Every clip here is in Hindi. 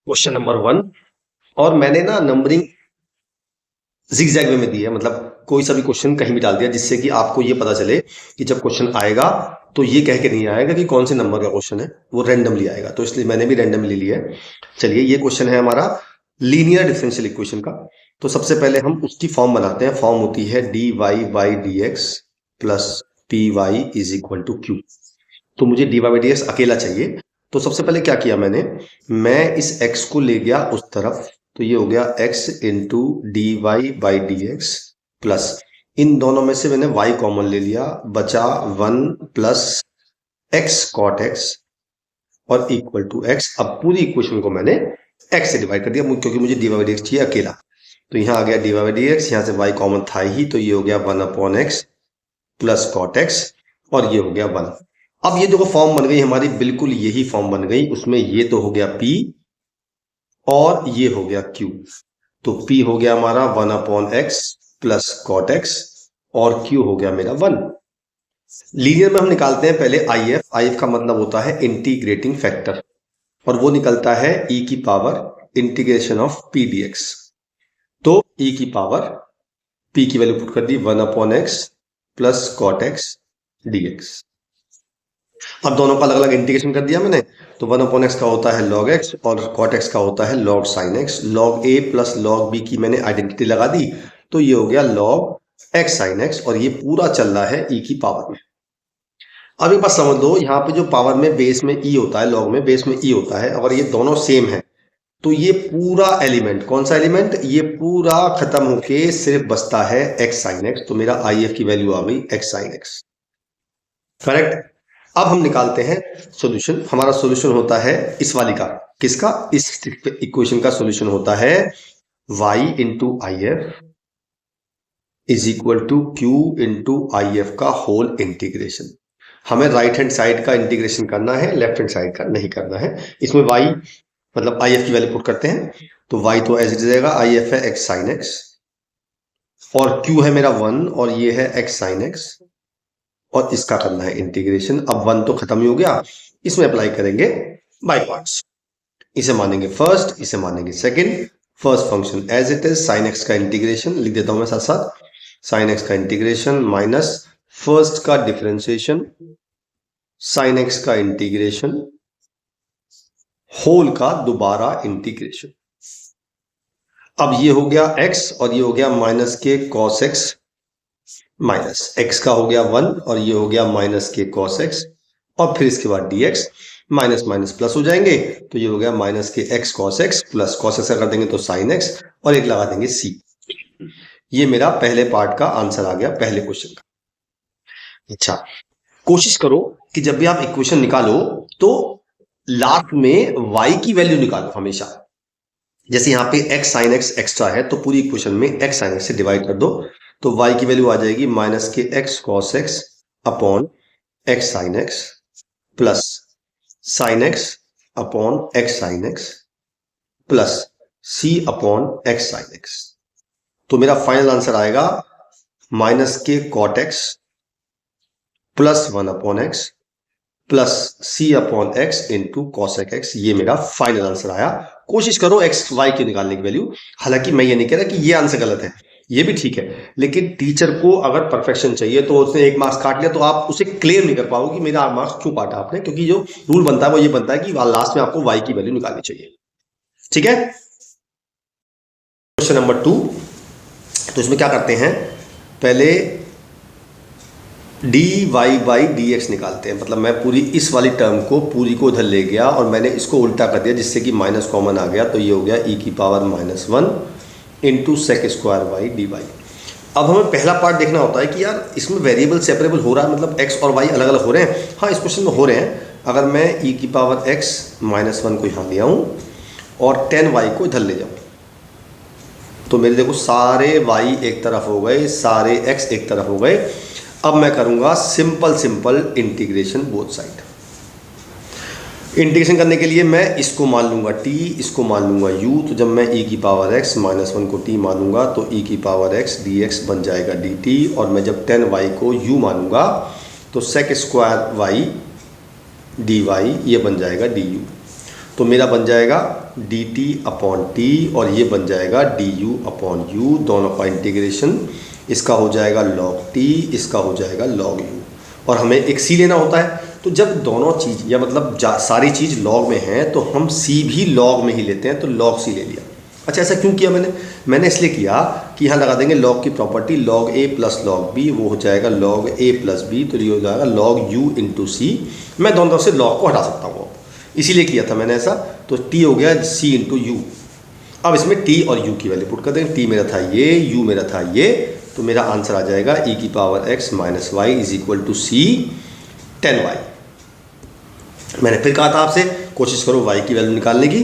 Question number 1। और मैंने ना नंबरिंग zigzag वे में दी है, मतलब कोई सा भी क्वेश्चन कहीं भी डाल दिया जिससे कि आपको ये पता चले कि जब क्वेश्चन आएगा तो ये कह के नहीं आएगा कि कौन से नंबर का क्वेश्चन है, वो रैंडमली आएगा। तो इसलिए मैंने भी रैंडमली लिया है। चलिए, ये क्वेश्चन है हमारा लीनियर डिफरेंशियल इक्वेशन का। तो सबसे पहले हम उसकी फॉर्म बनाते हैं। फॉर्म होती है dy by D x plus P Y is equal to Q. तो मुझे dy बाई डी एक्स अकेला चाहिए। तो सबसे पहले क्या किया मैं इस x को ले गया उस तरफ। तो ये हो गया x into d Y by D x plus, इन दोनों में से मैंने y कॉमन ले लिया, बचा 1 प्लस एक्स कॉट एक्स और इक्वल टू x। अब पूरी इक्वेशन को मैंने x से डिवाइड कर दिया क्योंकि मुझे dy बाई डी एक्स चाहिए अकेला। तो यहाँ आ गया dy बाई डी एक्स, यहाँ से y कॉमन था ही, तो ये हो गया 1 upon x plus cot X और ये हो गया 1। अब ये जो फॉर्म बन गई हमारी, बिल्कुल यही फॉर्म बन गई। उसमें ये तो हो गया P और ये हो गया Q। तो P हो गया हमारा 1 upon x plus cot X और Q हो गया मेरा 1। लीनियर में हम निकालते हैं पहले IF। IF का मतलब होता है इंटीग्रेटिंग फैक्टर, और वो निकलता है e की power integration of P dx। तो e की पावर P की वैल्यू पुट कर दी 1 upon x plus cot X dx। अब दोनों का अलग अलग इंटीग्रेशन कर दिया मैंने। तो 1 अपॉन एक्स का होता है log x और cot x का होता है log sin x। log a plus log b की मैंने आइडेंटिटी लगा दी, तो ये हो गया log x sin x, और ये पूरा चल रहा है e की पावर में। अब एक बात समझ लो, यहाँ पे जो पावर में बेस में e होता है, log में बेस में e होता है, अगर ये दोनों सेम है तो ये पूरा एलिमेंट, कौन सा एलिमेंट, ये पूरा खत्म होके सिर्फ बचता है x sin x। तो मेरा IF की वैल्यू आ गई x sin x। करेक्ट। अब हम निकालते हैं सॉल्यूशन। हमारा सॉल्यूशन होता है इस वाली का, किसका, इस इक्वेशन का सॉल्यूशन होता है y into I F is equal to Q into I F का होल इंटीग्रेशन। हमें राइट हैंड साइड का इंटीग्रेशन करना है, लेफ्ट हैंड साइड का नहीं करना है। इसमें y मतलब आई एफ की वैल्यू पुट करते हैं, तो y तो एज इट इज रहेगा, आई एफ है x sin x और q है मेरा 1 और ये है x sin x, और इसका करना है इंटीग्रेशन। अब 1 तो खत्म ही हो गया, इसमें अप्लाई करेंगे बाय पार्ट्स। इसे मानेंगे फर्स्ट, इसे मानेंगे second. First function as it is, sine X का इंटीग्रेशन लिख देता हूं मैं साथ साथ, साइन एक्स का इंटीग्रेशन माइनस फर्स्ट का डिफरेंशिएशन, साइन एक्स का इंटीग्रेशन, होल का दोबारा इंटीग्रेशन। अब ये हो गया x और ये हो गया माइनस के cos x, माइनस x का हो गया 1 और ये हो गया माइनस के cos x, और फिर इसके बाद dx, माइनस माइनस प्लस हो जाएंगे, तो ये हो गया minus K x cos x plus cos x का कर देंगे तो sin x और एक लगा देंगे c। ये मेरा पहले पार्ट का आंसर आ गया पहले क्वेश्चन का। अच्छा, कोशिश करो कि जब भी आप इक्वेशन निकालो तो लास्ट में y की वैल्यू निकालो हमेशा। जैसे यहाँ पे x sin x एक्स्ट्रा है तो पूरी इक्वेशन में x sin x से डिवाइड कर दो, तो y की वैल्यू आ जाएगी minus K x cos x upon x sin x plus sin x upon x sin x plus c upon x sin x। तो मेरा फाइनल आंसर आएगा माइनस के cot x plus 1 upon x plus c upon x into cosec x। ये मेरा फाइनल आंसर आया। कोशिश करो x y की निकालने की वैल्यू। हालांकि मैं ये नहीं कह रहा कि ये आंसर गलत है, ये भी ठीक है, लेकिन टीचर को अगर परफेक्शन चाहिए तो उसने 1 मार्क्स काट लिया तो आप उसे क्लेम नहीं कर पाओगे कि मेरा मार्क्स क्यों काटा आपने, क्योंकि जो रूल बनता है वो ये बनता है कि लास्ट में आपको y की वैल्यू निकालनी चाहिए। ठीक है। Question number 2। तो इसमें क्या करते हैं, पहले dy बाई dx निकालते हैं। मतलब मैं पूरी इस वाली टर्म को पूरी को उधर ले गया और मैंने इसको उल्टा कर दिया जिससे कि माइनस कॉमन आ गया, तो ये हो गया e की power minus 1 into sec square by D Y. अब हमें पहला पार्ट देखना होता है कि यार इसमें वेरिएबल सेपरेबल हो रहा है, मतलब x और y अलग अलग हो रहे हैं। हाँ, इस क्वेश्चन में हो रहे हैं। अगर मैं e की पावर x माइनस 1 को यहाँ ले आऊँ और 10y को इधर ले जाऊँ तो मेरे देखो सारे y एक तरफ हो गए, सारे x एक तरफ हो गए। अब मैं करूंगा simple integration both side. Integration करने के लिए मैं इसको मान लूंगा t, इसको मान लूंगा u। तो जब मैं e की पावर x माइनस 1 को t मानूंगा तो e की पावर x dx बन जाएगा dt, और मैं जब 10y को u मानूंगा तो सेक स्क्वायर y dy ये बन जाएगा du। तो मेरा बन जाएगा डी टी अपॉन टी और ये बन जाएगा डी यू अपॉन यू, दोनों का इंटीग्रेशन। इसका हो जाएगा लॉग टी, इसका हो जाएगा लॉग यू, और हमें एक सी लेना होता है। तो जब दोनों चीज़ या मतलब सारी चीज़ लॉग में है तो हम सी भी लॉग में ही लेते हैं, तो लॉग सी ले लिया। अच्छा, ऐसा क्यों किया मैंने इसलिए किया कि यहाँ लगा देंगे लॉग की प्रॉपर्टी, लॉग ए प्लस लॉग बी, वो हो जाएगा लॉग ए प्लस बी, तो ये हो जाएगा लॉग यू इंटू सी। मैं दोनों तरफ से लॉग को हटा सकता हूँ, इसीलिए किया था मैंने ऐसा। तो टी हो गया सी इंटू यू। अब इसमें टी और यू की वैल्यू पुट कर देंगे। टी मेरा था ये, यू मेरा था ये, तो मेरा आंसर आ जाएगा ई की power X minus Y is equal to C 10y। मैंने फिर कहा था आपसे कोशिश करो y की वैल्यू निकालने की,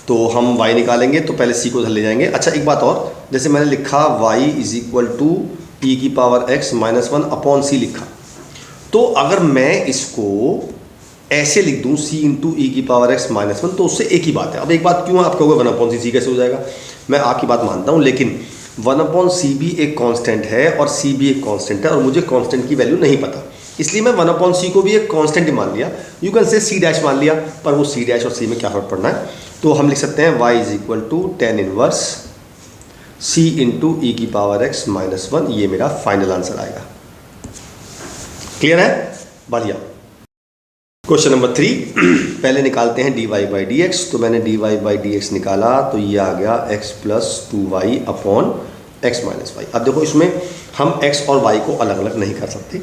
तो हम y निकालेंगे तो पहले c को उधर ले जाएंगे। अच्छा, एक बात और, जैसे मैंने लिखा y इज इक्वल टू ई की पावर x माइनस 1 अपॉन सी लिखा, तो अगर मैं इसको ऐसे लिख दूं c इंटू ई की पावर x माइनस 1, तो उससे एक ही बात है। अब एक बात क्यों आप कहोगे 1 अपॉन सी कैसे हो जाएगा, मैं आपकी बात मानता हूं, लेकिन 1 अपॉन सी भी एक कांस्टेंट है और सी भी एक कांस्टेंट है, और मुझे कांस्टेंट की वैल्यू नहीं पता, इसलिए मैं 1 अपॉन सी को भी एक कांस्टेंट ही मान लिया। You can say C dash मान लिया, पर वो सी डैश और सी में क्या फर्क पड़ना है। तो हम लिख सकते हैं y is equal to 10 inverse c into ई की पावर x माइनस 1, ये मेरा फाइनल आंसर आएगा। क्लियर है? बढ़िया। क्वेश्चन नंबर 3, पहले निकालते हैं dy बाई डी एक्स। तो मैंने dy बाई डी एक्स निकाला, तो ये आ गया x plus 2y upon x minus Y. अब देखो, इसमें हम x और y को अलग अलग नहीं कर सकते,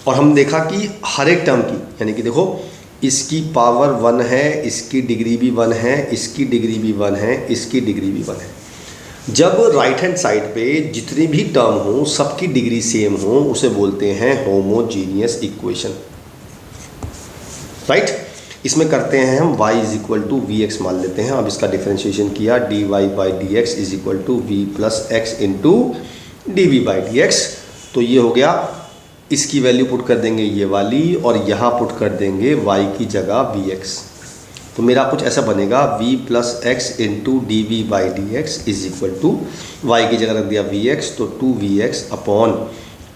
और हम देखा कि हर एक टर्म की, यानी कि देखो इसकी पावर 1 है, इसकी डिग्री भी 1 है, इसकी डिग्री भी 1 है, इसकी डिग्री भी 1 है। जब राइट हैंड साइड पे जितनी भी टर्म हो सबकी डिग्री सेम हो, उसे बोलते हैं होमोजीनियस इक्वेशन, राइट। इसमें करते हैं हम y is equal to we X मान लेते हैं। अब इसका डिफरेंशिएशन किया, D Y by D x is equal to V plus x into D we by D X. तो ये हो गया, इसकी वैल्यू पुट कर देंगे ये वाली, और यहाँ पुट कर देंगे y की जगह वी एक्स। तो मेरा कुछ ऐसा बनेगा, v plus x into D we by D x is equal to Y की जगह रख दिया वी एक्स, तो 2vx upon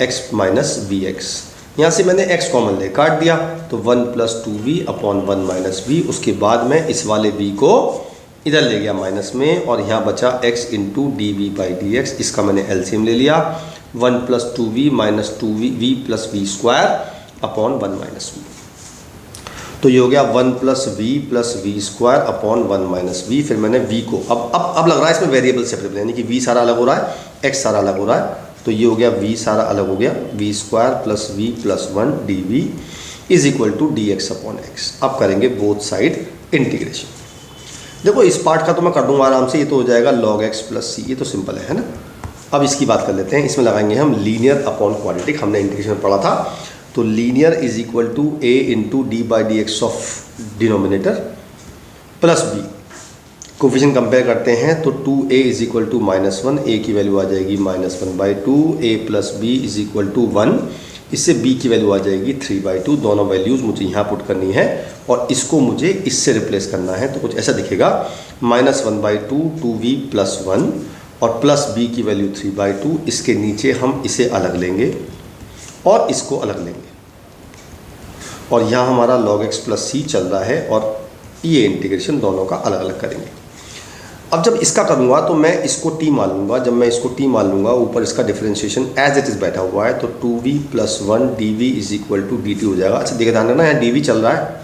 X minus V X. यहाँ से मैंने x कॉमन ले काट दिया, तो 1 plus 2v upon 1 minus we. उसके बाद मैं इस वाले v को इधर ले गया माइनस में, और यहाँ बचा x into D we by D X. इसका मैंने एलसीएम ले लिया, 1 plus 2v minus 2v V plus we square upon 1 minus V. तो ये हो गया 1 plus we square upon 1 minus V. फिर मैंने v को अब लग रहा है इसमें वेरिएबल सेपरेबल, यानी कि v सारा अलग हो रहा है, x सारा अलग हो रहा है। तो ये हो गया v सारा अलग हो गया, V square plus v plus 1 D we is equal to D x upon x. अब करेंगे बोथ साइड इंटीग्रेशन। देखो, इस पार्ट का तो मैं कर दूंगा आराम से, ये तो हो जाएगा log x प्लस सी, ये तो सिंपल है ना। अब इसकी बात कर लेते हैं, इसमें लगाएंगे हम लीनियर अपॉन क्वाड्रेटिक, हमने इंटीग्रेशन पढ़ा था। तो linear is equal to a into D by D X of denominator plus b। Coefficient compare करते हैं, तो 2a is equal to minus 1, a की वैल्यू आ जाएगी minus 1/2, a plus B is equal to 1, इससे b की वैल्यू आ जाएगी 3/2। दोनों वैल्यूज़ मुझे यहाँ पुट करनी है, और इसको मुझे इससे रिप्लेस करना है। तो कुछ ऐसा दिखेगा, माइनस 1/2 2v प्लस 1 और प्लस b की वैल्यू 3/2। इसके नीचे हम इसे अलग लेंगे और इसको अलग लेंगे, और यहाँ हमारा log x प्लस सी चल रहा है, और ये इंटीग्रेशन दोनों का अलग अलग करेंगे। अब जब इसका करूँगा तो मैं इसको t मान लूँगा। जब मैं इसको t मान लूँगा, ऊपर इसका डिफरेंशिएशन एज इट इज़ बैठा हुआ है, तो 2v plus 1 D is equal to D हो जाएगा। अच्छा, देखिए ध्यान रखना, यहाँ डी चल रहा है,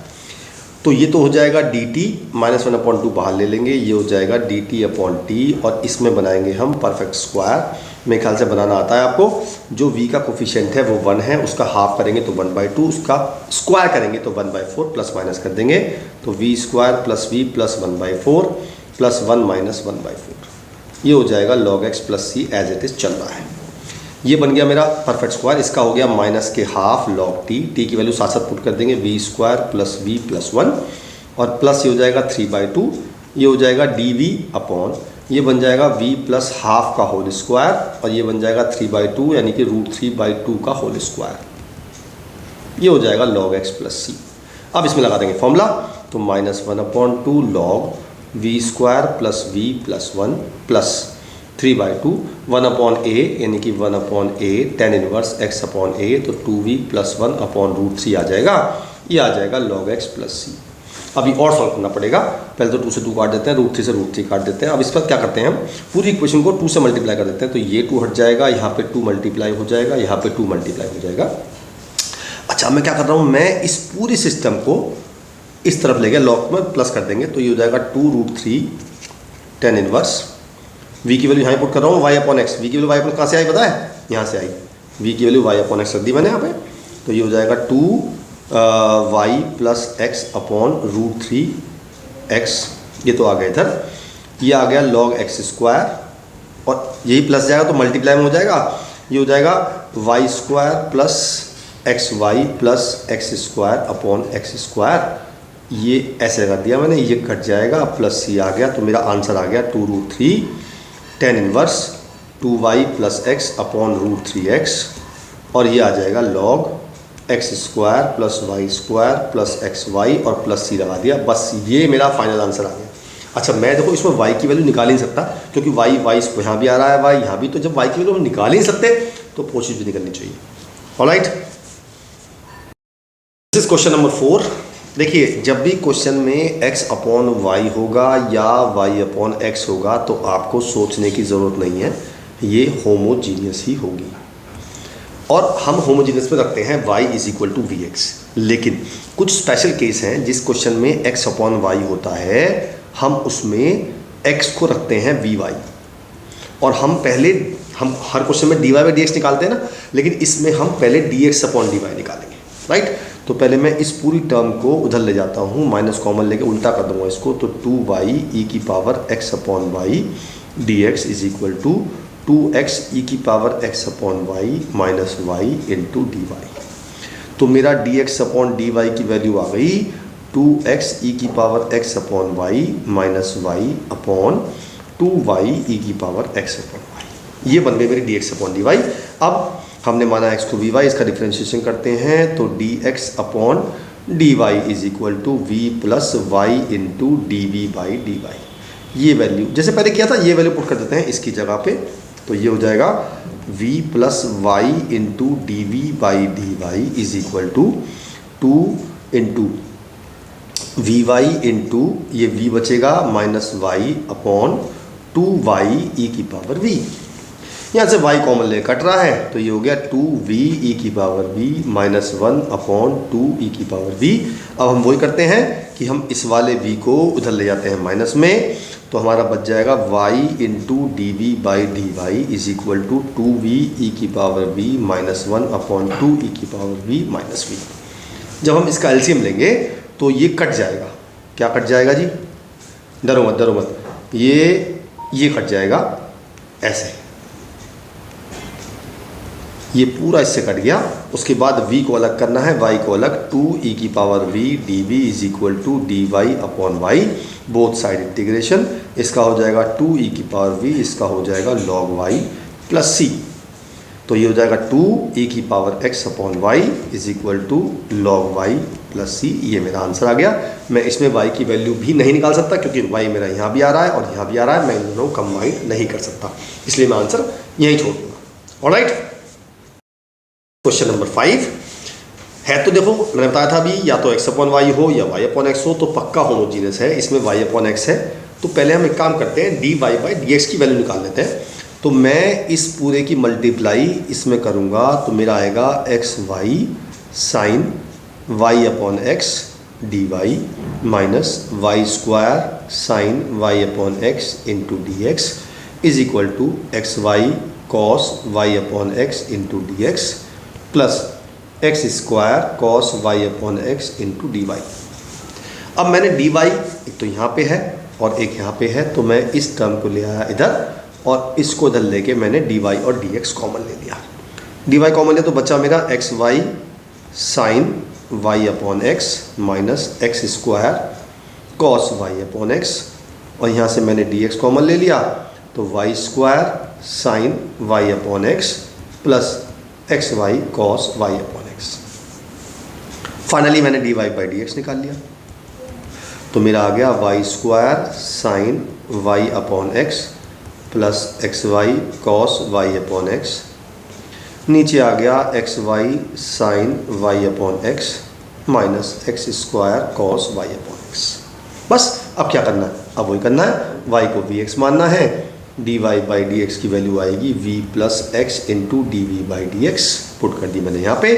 तो ये तो हो जाएगा dt, माइनस 1/2 बाहर ले लेंगे, ये हो जाएगा dt अपॉन टी, और इसमें बनाएंगे हम परफेक्ट स्क्वायर। मेरे ख्याल से बनाना आता है आपको। जो v का कोफिशिएंट है वो 1 है, उसका हाफ करेंगे तो 1/2, उसका स्क्वायर करेंगे तो 1/4, प्लस माइनस कर देंगे, तो v square plus v plus 1/4 plus 1 minus 1/4। ये हो जाएगा log x plus C as it is चल रहा है। ये बन गया मेरा परफेक्ट स्क्वायर। इसका हो गया माइनस के हाफ log t की वैल्यू साथ साथ पुट कर देंगे, v square plus v plus 1, और प्लस ये हो जाएगा 3/2, ये हो जाएगा dv अपॉन, ये बन जाएगा v प्लस हाफ का होल स्क्वायर, और ये बन जाएगा 3/2 यानी कि √3/2 का होल स्क्वायर। ये हो जाएगा log x प्लस सी। अब इसमें लगा देंगे फॉर्मूला, तो -1/2 log v square plus v plus 1 plus 3/2 1/a, यानी कि 1/a tan inverse x upon a, तो 2v प्लस 1 अपॉन √3 आ जाएगा। ये आ जाएगा log x प्लस सी। अभी और सॉल्व करना पड़ेगा। पहले तो 2 से 2 काट देते हैं, √3 से √3 काट देते हैं। अब इस पर क्या करते हैं हम, पूरी इक्वेशन को 2 से मल्टीप्लाई कर देते हैं। तो ये 2 हट जाएगा, यहाँ पे 2 मल्टीप्लाई हो जाएगा, यहाँ पे 2 मल्टीप्लाई हो जाएगा। अच्छा, मैं क्या कर रहा हूँ, मैं इस पूरी सिस्टम को इस तरफ ले गया, लॉग में प्लस कर देंगे तो ये हो जाएगा 2√3 tan इनवर्स। v की वैल्यू यहाँ पुट कर रहा हूँ y/x। v की वैल्यू y/x कहाँ से आई पता है, यहाँ से आई। v की वैल्यू y/x रख दी मैंने यहाँ पे, तो ये हो जाएगा 2y + x अपॉन √3x। ये तो आ गया इधर, ये आ गया log x², और यही प्लस जाएगा तो मल्टीप्लाई में हो जाएगा। ये हो जाएगा y² + xy + x² upon x²। ये ऐसे कर दिया मैंने, ये कट जाएगा, प्लस ये आ गया, तो मेरा आंसर आ गया 2√3 tan inverse 2y + x upon √3x, और ये आ जाएगा log x² + y² + xy और प्लस c लगा दिया। बस ये मेरा फाइनल आंसर आ गया। अच्छा, मैं देखो इसमें y की वैल्यू निकाल ही नहीं सकता, क्योंकि y यहाँ भी आ रहा है, y यहाँ भी, तो जब y की वैल्यू हम निकाल ही नहीं सकते तो कोशिश भी निकलनी चाहिए। Alright, this is question number 4। देखिए, जब भी क्वेश्चन में x/y होगा या y/x होगा तो आपको सोचने की ज़रूरत नहीं है, ये होमोजीनियस ही होगी। और हम होमोजीनियस में रखते हैं y = vx। लेकिन कुछ स्पेशल केस हैं जिस क्वेश्चन में x/y होता है, हम उसमें x को रखते हैं vy, और हम हर क्वेश्चन में dy/dx निकालते हैं ना, लेकिन इसमें हम पहले dx/dy निकालेंगे। राइट, तो पहले मैं इस पूरी टर्म को उधर ले जाता हूँ, माइनस कॉमन लेके उल्टा कर दूंगा इसको, तो 2y(x/y) dx = 2x(x/y) minus y into dy। तो मेरा dx/dy की वैल्यू आ गई 2x(x/y) minus y upon 2y(x/y). ये बन गई मेरी dx/dy। अब हमने माना x को vy, इसका डिफ्रेंशिएशन करते हैं तो dx/dy = v + y into dv/dy। ये वैल्यू जैसे पहले किया था, ये वैल्यू पुट कर देते हैं इसकी जगह पे, तो ये हो जाएगा v + y into dv/dy = 2 into vy into ये v बचेगा माइनस y अपॉन 2y(e⁻v). यहाँ से y कॉमन ले कट रहा है, तो ये हो गया 2v(e⁻v) माइनस 1 अपॉन 2e⁻v। अब हम वही करते हैं कि हम इस वाले v को उधर ले जाते हैं माइनस में, तो हमारा बच जाएगा y into dv/dy = 2v(e⁻v) minus 1 upon 2e⁻v minus v। जब हम इसका एलसीएम लेंगे तो ये कट जाएगा। क्या कट जाएगा जी, डरो मत, ये कट जाएगा ऐसे, ये पूरा इससे कट गया। उसके बाद v को अलग करना है, y को अलग, 2e⁻v dv = dy/y, both side integration. इसका हो जाएगा 2e⁻v, इसका हो जाएगा log y + c। तो ये हो जाएगा 2e⁻x/y = log y + c। ये मेरा आंसर आ गया। मैं इसमें y की वैल्यू भी नहीं निकाल सकता, क्योंकि y मेरा यहाँ भी आ रहा है और यहाँ भी आ रहा है, मैं इन दोनों को कंबाइन नहीं कर सकता, इसलिए मैं आंसर यहीं छोड़ दूँगा। ऑलराइट, क्वेश्चन नंबर 5 है, तो देखो मैंने बताया था अभी, या तो x/y हो या y/x हो, तो पक्का होमोजीनियस है। इसमें y/x है, तो पहले हम एक काम करते हैं, dy/dx की वैल्यू निकाल लेते हैं। तो मैं इस पूरे की मल्टीप्लाई इसमें करूँगा, तो मेरा आएगा xy sin y/x dy minus y² sin y/x into dx = xy cos y/x into dx plus x² cos y/x into dy। अब मैंने dy एक तो यहाँ पे है और एक यहाँ पे है, तो मैं इस टर्म को ले आया इधर, और इसको इधर लेके मैंने dy और dx कॉमन ले लिया। dy कॉमन लिया तो बचा मेरा xy sin y/x minus x² cos y/x, और यहाँ से मैंने dx कॉमन ले लिया, तो y² sin y/x plus xy cos y/x। Finally मैंने dy/dx निकाल लिया, तो मेरा आ गया y² sin y/x plus xy cos y/x, नीचे आ गया xy sin y/x minus x² cos y/x। बस अब क्या करना है, अब वही करना है, y को vx मानना है, dy बाई डी एक्स की वैल्यू आएगी v plus x into D we by D X, put कर दी मैंने यहाँ पे,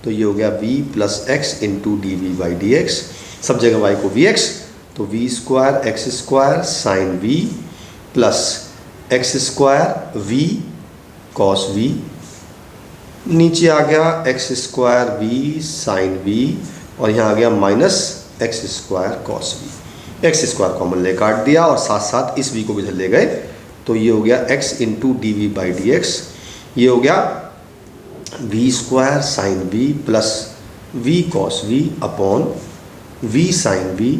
तो ये हो गया v plus x into D we by D X, सब जगह y को vx, तो v square X square sine v plus x square v cos v, नीचे आ गया X square v sine v, और यहाँ आ गया minus x square cos v, X square common ले काट दिया और साथ साथ इस v को भी इधर ले गए, तो ये हो गया x into D we by D x, ये हो गया v square sine v plus v cos v upon v sine v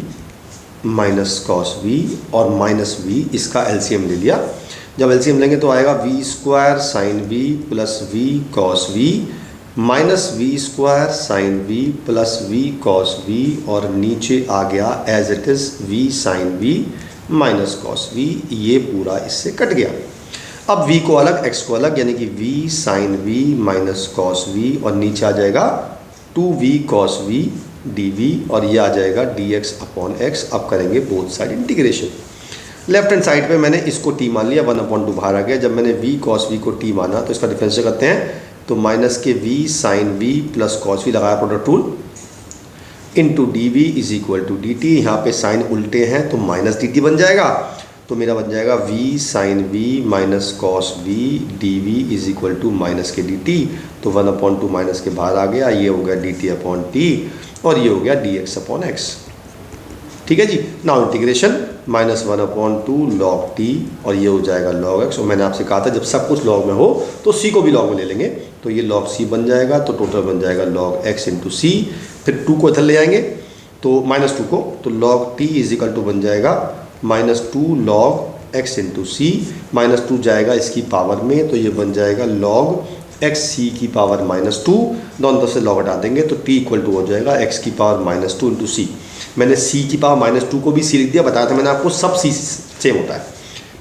minus cos v और माइनस v, इसका एलसीएम ले लिया, जब एलसीएम लेंगे तो आएगा v square sine v plus v cos v minus v square sine v plus v cos v, और नीचे आ गया as it is v sine v minus cos v, ये पूरा इससे कट गया। अब v को अलग x को अलग, यानी कि v sine v minus cos v, और नीचे आ जाएगा 2v कॉस v dv, और ये आ जाएगा dx अपॉन x। अब करेंगे both side integration, left hand side पे मैंने इसको t मान लिया, 1/2 बाहर आ गया, जब मैंने v कॉस v को t माना तो इसका डिफरेंशियल करते हैं, तो माइनस के v sine v plus cos v लगाया product rule, into D we is equal to D T, यहाँ पे साइन उल्टे हैं तो माइनस डी टी बन जाएगा, तो मेरा बन जाएगा v sine v minus cos v D we is equal to minus K D T, तो 1/2 माइनस के बाहर आ गया, ये हो गया डी टी अपॉन टी, और ये हो गया डी एक्स अपॉन एक्स। ठीक है जी, नाउ इंटीग्रेशन -1/2 लॉग टी, और ये हो जाएगा लॉग एक्स, और मैंने आपसे कहा था जब सब कुछ लॉग में हो तो सी को भी लॉग में ले लेंगे, तो ये लॉग सी बन जाएगा, तो टोटल बन जाएगा लॉग एक्स इंटू सी, फिर 2 को इधर ले आएंगे तो -2 को, तो log T is equal to बन जाएगा -2 लॉग एक्स इंटू सी, -2 जाएगा इसकी पावर में, तो ये बन जाएगा लॉग एक्स सी की पावर -2, दोनों तरफ से लॉग हटा देंगे तो टी इक्वल टू हो जाएगा एक्स की पावर -2 इंटू सी। मैंने सी की पावर -2 को भी सी लिख दिया, बताया था मैंने आपको सब सी सेम होता है,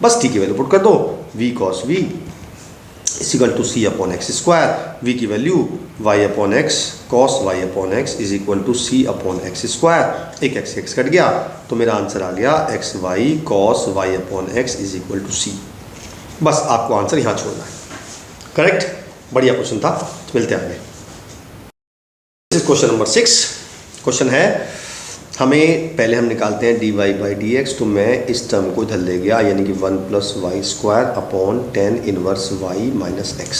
बस टी की वैल्यू पुट कर दो, v cos v is equal to c upon x square, v की value y upon x cos y upon x is equal to c upon x square, एक एक्स कट गया, तो मेरा आंसर आ गया x y cos y upon x is equal to c. बस आपको आंसर यहाँ छोड़ना है, करेक्ट, बढ़िया क्वेश्चन था, मिलते हैं आगे। क्वेश्चन नंबर 6, क्वेश्चन है हमें पहले हम निकालते हैं D Y by D X, तो मैं इस टर्म को इधर ले गया, यानी कि 1 plus Y square upon 10 inverse Y minus X.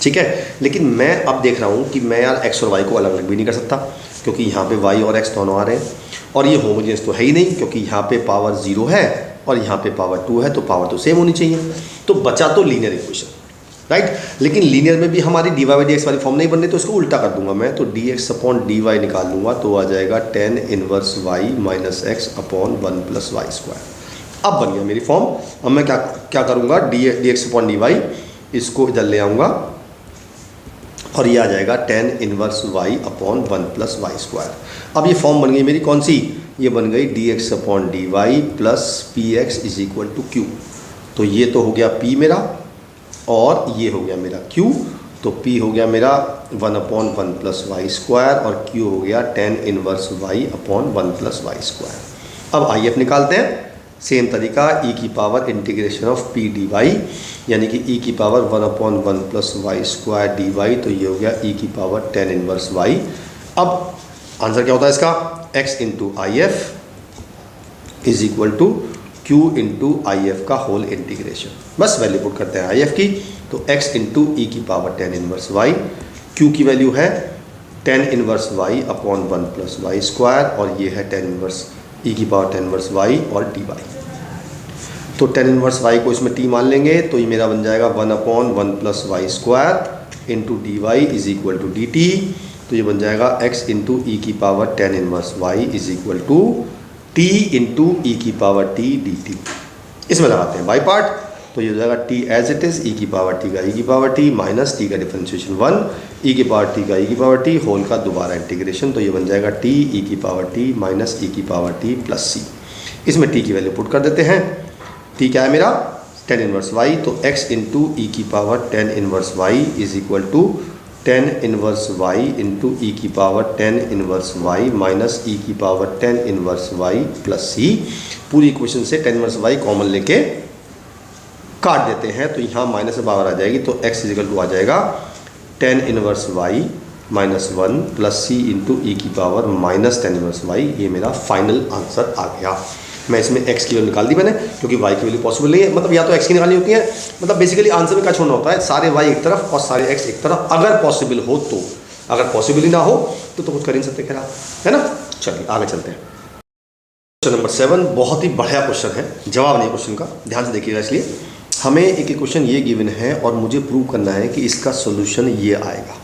ठीक है, लेकिन मैं अब देख रहा हूँ कि मैं यार एक्स और वाई को अलग अलग भी नहीं कर सकता, क्योंकि यहाँ पे वाई और एक्स दोनों आ रहे हैं, और ये होमोजेनियस तो है ही नहीं, क्योंकि यहाँ पे पावर 0 है और यहाँ पे पावर 2 है, तो पावर तो सेम होनी चाहिए, तो बचा तो लीनियर इक्वेशन, राइट। लेकिन लीनियर में भी हमारी D Y by D X वाली फॉर्म नहीं बन रही, तो इसको उल्टा कर दूंगा मैं, तो D x upon D Y निकाल लूँगा, तो आ जाएगा 10 inverse Y minus X upon 1 plus Y square. अब बन गया मेरी फॉर्म। अब मैं क्या करूँगा, D x upon D Y इसको इधर ले आऊँगा, और ये आ जाएगा 10 inverse Y upon 1 plus Y square. अब ये फॉर्म बन गई मेरी कौन सी, ये बन गई D x upon D Y plus P X is equal to Q. तो ये तो हो गया पी मेरा, और ये हो गया मेरा q, तो p हो गया मेरा 1/1 प्लस वाई स्क्वायर, और q हो गया 10 inverse y upon 1 plus Y square. अब आई एफ निकालते हैं, सेम तरीका, e की power integration of p D Y, यानी कि e की power 1/1 plus Y square D Y, तो ये हो गया e की पावर 10 इनवर्स y। अब आंसर क्या होता है इसका, x into I F is equal to q into I F का होल इंटीग्रेशन। बस वैल्यू पुट करते हैं आई एफ की, तो x इंटू ई की पावर 10 इनवर्स y, q की वैल्यू है 10 inverse y upon 1 plus Y square, और ये है 10 इनवर्स ई की पावर 10 इनवर्स y और डी वाई। तो 10 इनवर्स y को इसमें t मान लेंगे, तो ये मेरा बन जाएगा 1/1 plus Y square into d Y is equal to D T, तो ये बन जाएगा x इंटू ई की power 10 inverse y is equal to t into ई की पावर t डी टी। इसमें लगाते हैं बाई पार्ट, तो ये हो जाएगा t as it is, e की पावर t का ई की पावर t माइनस t का डिफरेंशिएशन 1, ई की पावर t का ई की पावर t होल का दोबारा इंटीग्रेशन, तो ये बन जाएगा t ई की पावर t माइनस ई की पावर t प्लस c। इसमें t की वैल्यू पुट कर देते हैं, t क्या है मेरा 10 इनवर्स y, तो x इंटू ई की power 10 inverse y is equal to ten inverse y into ई की power ten inverse Y minus e की power ten inverse y plus c. पूरी इक्वेशन से टेन इनवर्स वाई कॉमन लेके काट देते हैं तो यहाँ माइनस से पावर आ जाएगी, तो x इजिकल टू आ जाएगा ten inverse Y minus one plus c into ई की power minus ten inverse y. ये मेरा फाइनल आंसर आ गया। मैं इसमें x की वैल्यू निकाल दी मैंने, क्योंकि y की वैल्यू पॉसिबल नहीं है। मतलब या तो x की निकालनी होती है, मतलब बेसिकली आंसर में क्या छोड़ना होता है, सारे y एक तरफ और सारे x एक तरफ, अगर पॉसिबल हो तो। अगर पॉसिबल ही ना हो तो कुछ कर ही नहीं सकते, खैर है ना। चलिए आगे चलते हैं। क्वेश्चन नंबर 7 बहुत ही बढ़िया क्वेश्चन है, जवाब नहीं क्वेश्चन का, ध्यान से देखिएगा। इसलिए हमें एक क्वेश्चन ये गिवन है और मुझे प्रूव करना है कि इसका सोल्यूशन ये आएगा।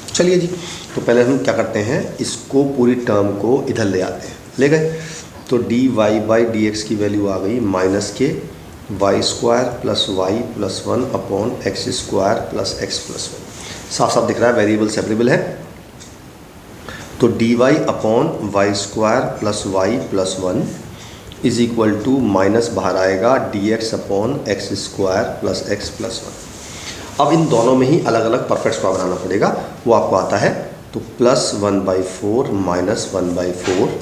चलिए जी, तो पहले हम क्या करते हैं, इसको पूरी टर्म को इधर ले आते हैं। ले गए तो D Y by D x की वैल्यू आ गई minus K Y square plus Y plus one upon x square plus x plus one. साफ साफ दिख रहा है वेरिएबल सेपरेबल है। तो D Y upon Y square plus Y plus one is equal to minus बाहर आएगा D x upon x square plus x plus one. अब इन दोनों में ही अलग अलग परफेक्ट स्क्वायर बनाना पड़ेगा, वो आपको आता है। तो plus one by four minus one by four,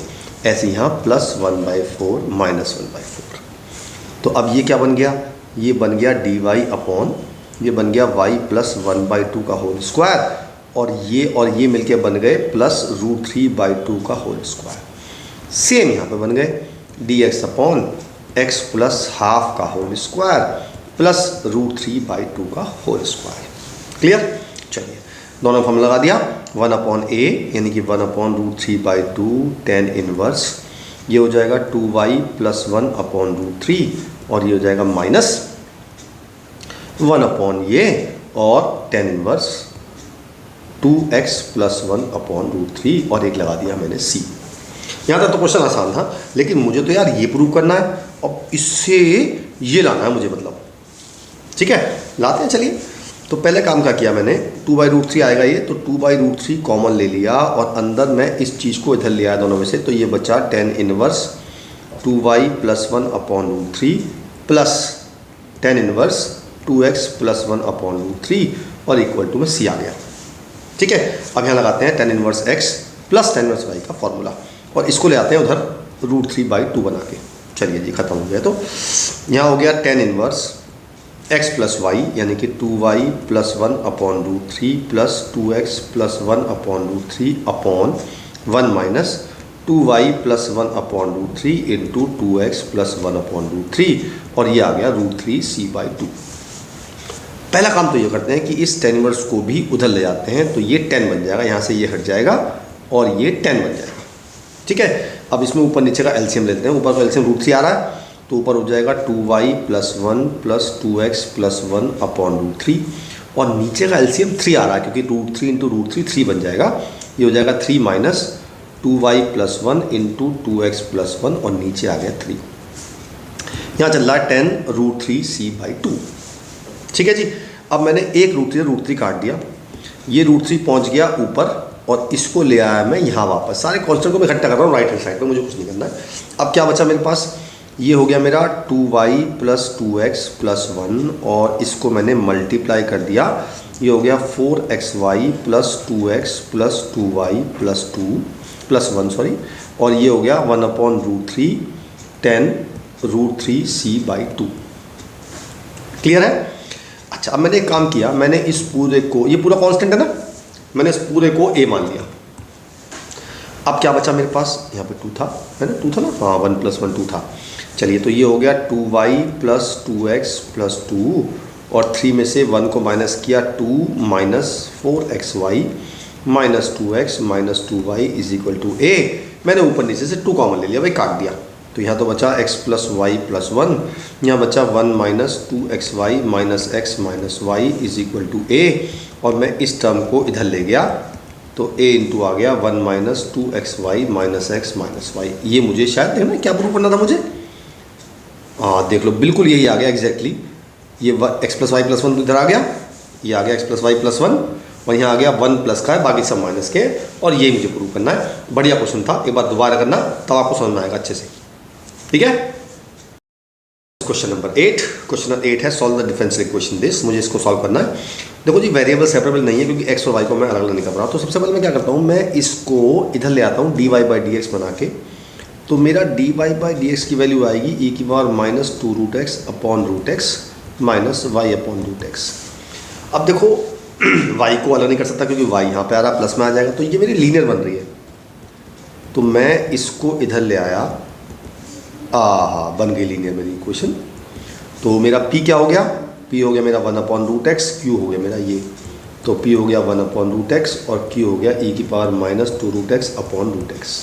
ऐसे यहाँ plus one by four minus one by four. तो अब ये क्या बन गया, ये बन गया डी वाई अपॉन, ये बन गया y plus one by two का होल स्क्वायर, और ये मिलके बन गए plus root three by two का होल स्क्वायर। सेम यहाँ पे बन गए d x upon x plus half का whole square plus root three by two का होल स्क्वायर। क्लियर। चलिए दोनों फॉर्म लगा दिया। वन अपॉन ए यानी कि one upon root three by two ten inverse, ये हो जाएगा two Y plus one upon root three, और ये हो जाएगा माइनस वन अपॉन ये और ten inverse two x plus one upon root three, और एक लगा दिया मैंने सी। यहाँ तक तो क्वेश्चन आसान था, लेकिन मुझे तो यार ये प्रूव करना है और इससे ये लाना है मुझे, मतलब ठीक है लाते हैं। चलिए तो पहले काम क्या किया मैंने, टू बाई रूट थ्री आएगा ये, तो two by root three common ले लिया और अंदर मैं इस चीज़ को इधर ले आया दोनों में से, तो ये बचा ten inverse two Y plus one upon root three plus ten inverse two x plus one upon root three, और इक्वल टू में सी आ गया। ठीक है, अब यहाँ लगाते हैं ten inverse X plus ten inverse Y का फॉर्मूला, और इसको ले आते हैं उधर रूट थ्री बाई टू बना के। चलिए जी खत्म हो गया। तो यहाँ हो गया ten inverse X plus Y यानी कि two Y plus one upon root three plus two x plus one upon root three upon one minus two Y plus one upon root three into two x plus one upon root three, और ये आ गया root three C by two. पहला काम तो ये करते हैं कि इस टेन इनवर्स को भी उधर ले जाते हैं, तो ये 10 बन जाएगा, यहाँ से ये हट जाएगा और ये 10 बन जाएगा। ठीक है, अब इसमें ऊपर नीचे का एलसीएम लेते हैं। ऊपर तो एलसीएम रूट थ्री आ रहा है, तो ऊपर हो जाएगा two Y plus one plus two x plus one upon root three, और नीचे का एलसीएम थ्री आ रहा है क्योंकि root three into root three three बन जाएगा। ये हो जाएगा three minus two Y plus one into two x plus one, और नीचे आ गया थ्री। यहाँ चल रहा है 10 root three C by two. ठीक है जी, अब मैंने एक रूट थ्री काट दिया, ये रूट थ्री पहुँच गया ऊपर, और इसको ले आया मैं यहाँ वापस। सारे कॉन्स्टेंट को मैं इकट्ठा कर रहा हूँ राइट हैंड साइड पे, मुझे कुछ नहीं करना है। अब क्या बचा मेरे पास, ये हो गया मेरा two Y plus two x plus one, और इसको मैंने मल्टीप्लाई कर दिया, ये हो गया four x Y plus two x plus two Y plus two plus one sorry, और ये हो गया one upon root three ten root three C by two. Clear है। अच्छा, अब मैंने एक काम किया, मैंने इस पूरे को, ये पूरा कांस्टेंट है ना, मैंने इस पूरे को ए मान लिया। अब क्या बचा मेरे पास, यहाँ पे टू था, है ना, टू था ना, हाँ वन प्लस वन टू था। चलिए तो ये हो गया two Y plus two x plus two, और थ्री में से वन को माइनस किया, two minus four x Y minus two x minus two y is equal to a. मैंने ऊपर नीचे से टू कॉमन ले लिया, भाई काट दिया, तो यहाँ तो बचा x plus Y plus one, यहाँ बचा one minus two x Y minus x minus Y is equal to a, और मैं इस टर्म को इधर ले गया, तो a इंटू आ गया one minus two x Y minus x minus Y. ये मुझे शायद देखना क्या प्रूव करना था मुझे, हाँ देख लो बिल्कुल यही आ गया एग्जैक्टली। ये X plus Y plus one इधर आ गया, ये आ गया X plus Y plus one, और यहाँ आ गया वन प्लस का है, बाकी सब माइनस के, और ये मुझे प्रूव करना है। बढ़िया क्वेश्चन था, एक बार दोबारा करना तब आपको समझ में आएगा अच्छे से। ठीक है। Question number 8। क्वेश्चन नंबर 8 है solve the differential equation this. मुझे इसको सॉल्व करना है। देखो जी, वेरिएबल सेपरेबल नहीं है क्योंकि एक्स और वाई को मैं अलग अलग नहीं कर रहा हूँ। तो सबसे पहले मैं क्या करता हूँ, मैं इसको इधर ले आता हूँ D Y by D X बना के। तो मेरा D Y by D x की वैल्यू आएगी ई की power minus two root X upon root X minus Y upon root X. अब देखो वाई को अलग नहीं कर सकता क्योंकि वाई यहाँ पे आ रहा, प्लस में आ जाएगा, तो ये मेरी लीनियर बन रही है। तो मैं इसको इधर ले आया, बन गई लीनियर मेरी इक्वेशन। तो मेरा p क्या हो गया, p हो गया मेरा 1 अपॉन रूट एक्स, q हो गया मेरा ये, तो p हो गया 1 अपॉन रूट एक्स और q हो गया e की power minus two root X upon root X.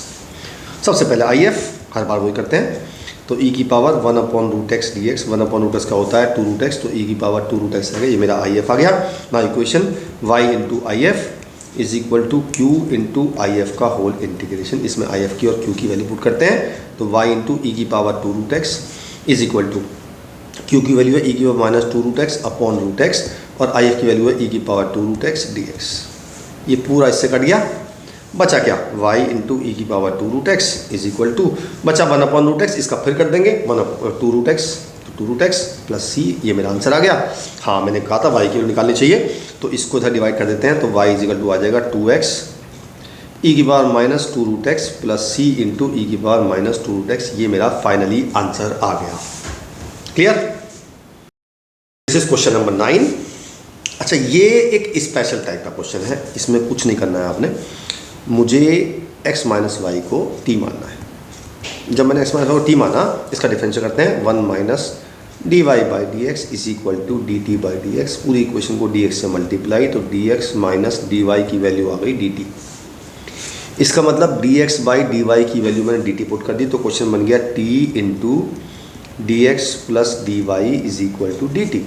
सबसे पहले IF हर बार वही करते हैं। तो e की power 1 upon root X D x, 1 upon root X का होता है टू रूट एक्स, तो e की पावर टू रूट एक्स आ गया, ये मेरा IF आ गया ना। Equation y into I F is equal to Q into I F का होल इंटीग्रेशन। इसमें आई एफ की और क्यू की वैल्यू पुट करते हैं। तो y इंटू ई की power two root X is equal to Q की वैल्यू है ई की power minus two root X upon root X और आई एफ की वैल्यू है ई की power two root X D x. ये पूरा इससे कट गया, बचा क्या, y इंटू ई की power two root X is equal to बचा 1 अपॉन रूट एक्स, इसका फिर कर देंगे 1 टू रूट एक्स, तो to root x plus c, ये मेरा आंसर आ गया। हाँ, मैंने कहा था y की वैल्यू निकालनी चाहिए, तो इसको इधर डिवाइड कर देते हैं। तो y इज इक्वल टू आ जाएगा टू एक्स ई की power minus two root x plus c into ई की power minus two root x. ये मेरा फाइनली आंसर आ गया। Clear? This is question number 9। अच्छा, ये एक स्पेशल टाइप का क्वेश्चन है, इसमें कुछ नहीं करना है आपने। मुझे x माइनस वाई को t मानना है। जब मैंने x माइनस वाई को t माना, इसका डिफरेंशियल करते हैं 1 minus D Y by D x is equal to D T by D X. पूरी इक्वेशन को डी एक्स से मल्टीप्लाई, तो D X minus D Y की वैल्यू आ गई डी टी। इसका मतलब D X by D Y की वैल्यू मैंने डी टी पुट कर दी, तो क्वेश्चन बन गया t into D x plus D Y is equal to D T.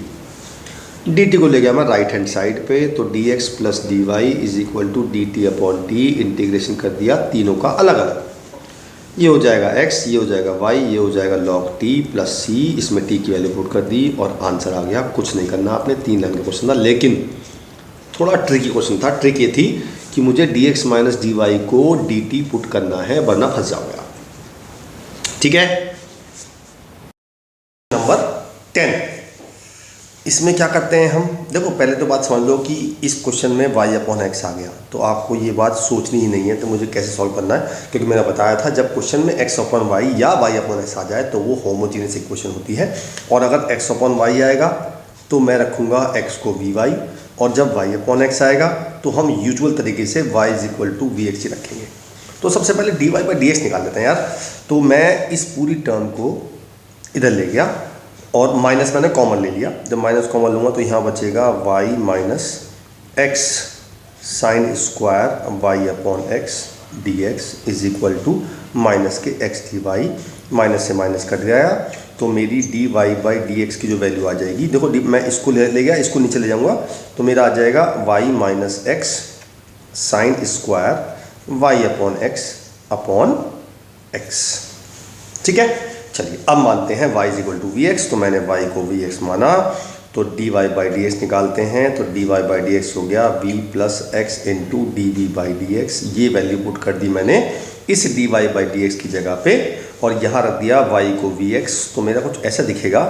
D T को ले गया मैं राइट हैंड साइड पे, तो D x plus D Y is equal to D T upon T. Integration कर दिया तीनों का अलग अलग, ये हो जाएगा x, ये हो जाएगा y, ये हो जाएगा log t प्लस c। इसमें t की वैल्यू पुट कर दी और आंसर आ गया। कुछ नहीं करना आपने, 3 लाइन का क्वेश्चन था, लेकिन थोड़ा ट्रिकी क्वेश्चन था। ट्रिक ये थी कि मुझे D X minus D Y को डी टी पुट करना है, वरना फंस जाऊंगा। ठीक है, नंबर 10। इसमें क्या करते हैं हम, देखो पहले तो बात समझ लो कि इस क्वेश्चन में y अपॉन एक्स आ गया, तो आपको ये बात सोचनी ही नहीं है तो मुझे कैसे सॉल्व करना है, क्योंकि मैंने बताया था जब क्वेश्चन में x अपॉन वाई या y अपॉन एक्स आ जाए तो वो होमोजीनियस इक्वेशन होती है। और अगर x अपॉन वाई आएगा तो मैं रखूँगा x को vy, और जब y अपॉन एक्स आएगा तो हम यूजुअल तरीके से y is equal to we x ही रखेंगे। तो सबसे पहले d Y by D x निकाल लेते हैं यार। तो मैं इस पूरी टर्म को इधर ले गया और माइनस मैंने कॉमन ले लिया। जब माइनस कॉमन लूँगा तो यहाँ बचेगा y minus X sine square y upon X D x is equal to minus K x D Y, minus से माइनस कट गया, तो मेरी D Y by D x की जो वैल्यू आ जाएगी, देखो मैं इसको ले गया, इसको नीचे ले जाऊँगा तो मेरा आ जाएगा y minus X sine square y upon x. ठीक है, चलिए अब मानते हैं y is equal to we X. तो मैंने y को वी एक्स माना, तो D Y by D x निकालते हैं। तो D Y by D x हो गया v plus x into D we by D x. ये वैल्यू पुट कर दी मैंने इस D Y by D x की जगह पे, और यहाँ रख दिया y को वी एक्स। तो मेरा कुछ ऐसा दिखेगा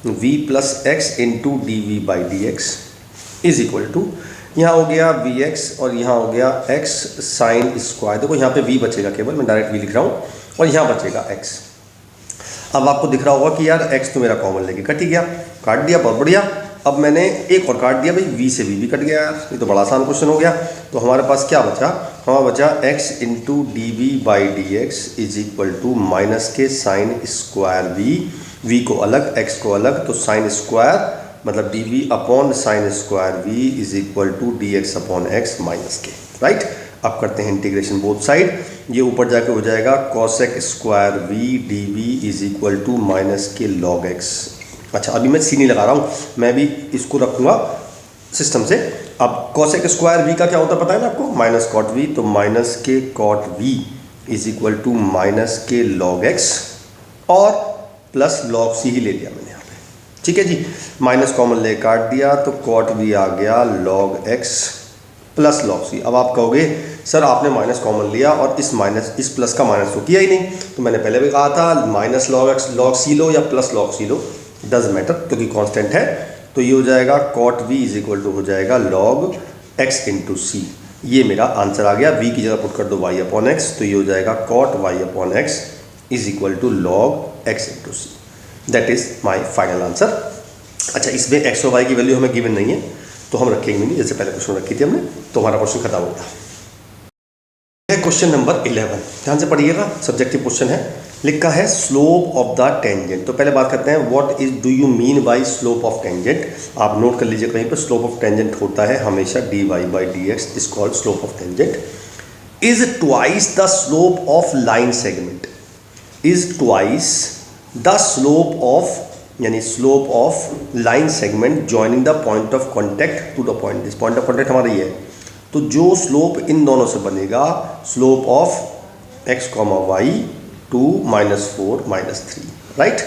v plus x into D we by D x is equal to, यहाँ हो गया वी एक्स और यहाँ हो गया एक्स साइन स्क्वायर। देखो यहाँ पे v बचेगा केवल, मैं डायरेक्ट v लिख रहा हूँ, और यहाँ बचेगा x। अब आपको दिख रहा होगा कि यार x तो मेरा कॉमन लेके कट ही गया, काट दिया, बहुत बढ़िया। अब मैंने एक और काट दिया भाई, v से v भी कट गया यार, ये तो बड़ा आसान क्वेश्चन हो गया। तो हमारे पास क्या बचा, हमारा बचा x into D we by D x is equal to minus के साइन स्क्वायर v को अलग x को अलग, तो साइन स्क्वायर मतलब D V upon sine square v is equal to D x upon X minus K, right. अब करते हैं इंटीग्रेशन बोथ साइड, ये ऊपर जाके हो जाएगा cosec square V D we is equal to minus K log X. अच्छा, अभी मैं सी नहीं लगा रहा हूँ, मैं भी इसको रखूँगा सिस्टम से। अब कॉसेक स्क्वायर वी का क्या होता है पता है ना आपको, माइनस कॉट वी, तो minus K cot V is equal to minus K log X और प्लस लॉग सी ही ले लिया मैंने यहाँ पे। ठीक है जी, माइनस कॉमन ले काट दिया, तो कॉट वी आ गया लॉग एक्स प्लस लॉग सी। अब आप कहोगे सर आपने माइनस कॉमन लिया और इस प्लस का माइनस तो किया ही नहीं। तो मैंने पहले भी कहा था minus log X log C लो या प्लस लॉग सी लो, डज मैटर क्योंकि कांस्टेंट है। तो ये हो जाएगा cot v is equal to हो जाएगा log x इंटू सी। ये मेरा आंसर आ गया। v की जगह पुट कर दो y अपॉन एक्स, तो ये हो जाएगा cot y upon x is equal to log x into c. That is my final answer. अच्छा, इसमें x और y की वैल्यू हमें गिवन नहीं है तो हम रखेंगे नहीं, जैसे पहले क्वेश्चन रखी थी हमने, तो हमारा क्वेश्चन खत्म हो गया। क्वेश्चन नंबर 11, ध्यान से पढ़िएगा, सब्जेक्टिव क्वेश्चन है। लिखा है स्लोप ऑफ द टेंजेंट। तो पहले बात करते हैं what is do you mean bye slope of tangent. आप नोट कर लीजिए कहीं पर, स्लोप ऑफ टेंजेंट होता है हमेशा dy by D x is called slope of tangent. Is twice the slope of line segment. Is twice the slope of यानी slope of line segment joining the point of contact to the point. This point of contact हमारा ये है। तो जो स्लोप इन दोनों से बनेगा, slope of x, y 2 -4 -3, right.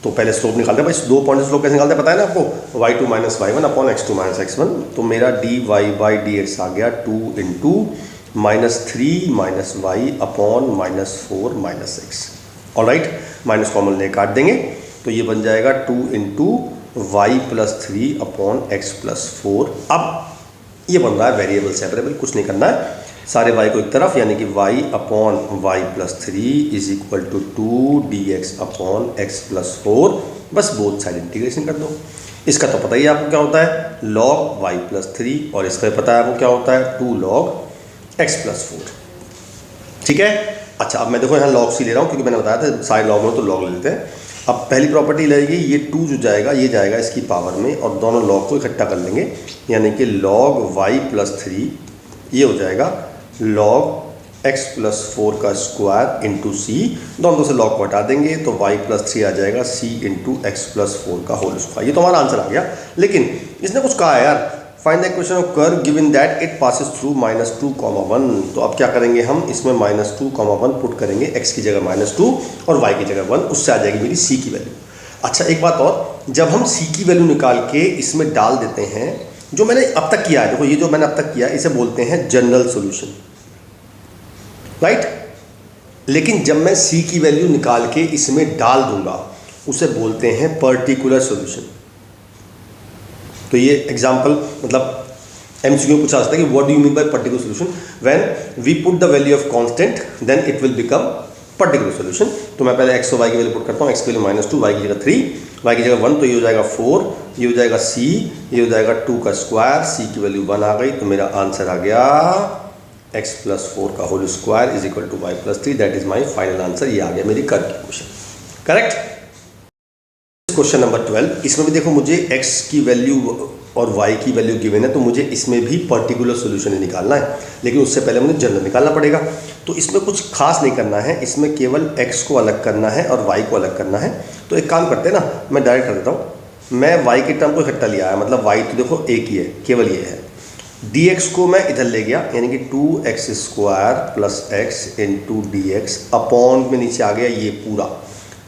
तो पहले स्लोप निकालते हैं भाई, दो पॉइंट से स्लोप कैसे निकालते हैं पता है ना आपको, y2 - y1 upon x2 - x1। तो मेरा dy बाई डी एक्स आ गया 2 into -3 -y upon -4 -x। Alright, minus common ले काट देंगे तो ये बन जाएगा 2 into y plus 3 upon x plus 4। अब ये बन रहा है वेरिएबल सेपरेबल, कुछ नहीं करना है, सारे y को एक तरफ, यानी कि y upon y plus 3 is equal to 2 dx upon x plus 4। बस बोथ साइड इंटीग्रेशन कर दो। इसका तो पता ही है आपको क्या होता है, log y प्लस 3, और इसका पता है आपको क्या होता है 2 log x प्लस 4। ठीक है। अच्छा, अब मैं देखो यहाँ log c ले रहा हूँ क्योंकि मैंने बताया था साइड log में तो log ले लेते हैं। अब पहली प्रॉपर्टी लगेगी, ये 2 जो जाएगा ये जाएगा इसकी पावर में, और दोनों log को इकट्ठा कर लेंगे, यानी कि log y प्लस 3 ये हो जाएगा log x प्लस 4 का स्क्वायर इंटू सी। दोनों से log को हटा देंगे तो y प्लस 3 आ जाएगा c इंटू एक्स प्लस 4 का होल स्क्वायर। ये तो हमारा आंसर आ गया। लेकिन इसने कुछ कहा है यार, find the equation of curve given that it passes through -2, 1। तो अब क्या करेंगे हम, इसमें -2, 1 पुट करेंगे, x की जगह -2 और y की जगह 1, उससे आ जाएगी मेरी c की वैल्यू। अच्छा, एक बात और, जब हम c की वैल्यू निकाल के इसमें डाल देते हैं, जो मैंने अब तक किया है, देखो ये जो मैंने अब तक किया है इसे बोलते हैं जनरल सॉल्यूशन, राइट। लेकिन जब मैं c की वैल्यू निकाल के इसमें डाल दूंगा उसे बोलते हैं पर्टिकुलर सॉल्यूशन। तो ये एग्जांपल मतलब एमसीक्यू पूछा सकता है कि what do you mean by particular solution, when we put the value of constant then it will become particular solution. तो मैं पहले x और y की वैल्यू पुट करता हूँ, x की वैल्यू -2, y की जगह 3, y की जगह 1, तो ये हो जाएगा 4, ये हो जाएगा c, ये हो जाएगा 2 का स्क्वायर, c की वैल्यू 1 आ गई, तो मेरा आंसर आ गया x प्लस 4 का whole square is equal to y plus 3। That is my final answer. ये आ गया मेरी कर्व की क्वेश्चन, करेक्ट। क्वेश्चन नंबर 12, इसमें भी देखो मुझे x की वैल्यू और y की वैल्यू गिवन है, तो मुझे इसमें भी पर्टिकुलर सॉल्यूशन निकालना है, लेकिन उससे पहले मुझे जनरल निकालना पड़ेगा। तो इसमें कुछ खास नहीं करना है, इसमें केवल x को अलग करना है और y को अलग करना है। तो एक काम करते हैं ना, मैं डायरेक्ट कर देता हूँ, मैं y के टर्म को इकट्ठा लिया है, मतलब y तो देखो एक ही है, केवल ये है। dx को मैं इधर ले गया, यानी कि 2x square plus x into D x upon में नीचे आ गया ये पूरा,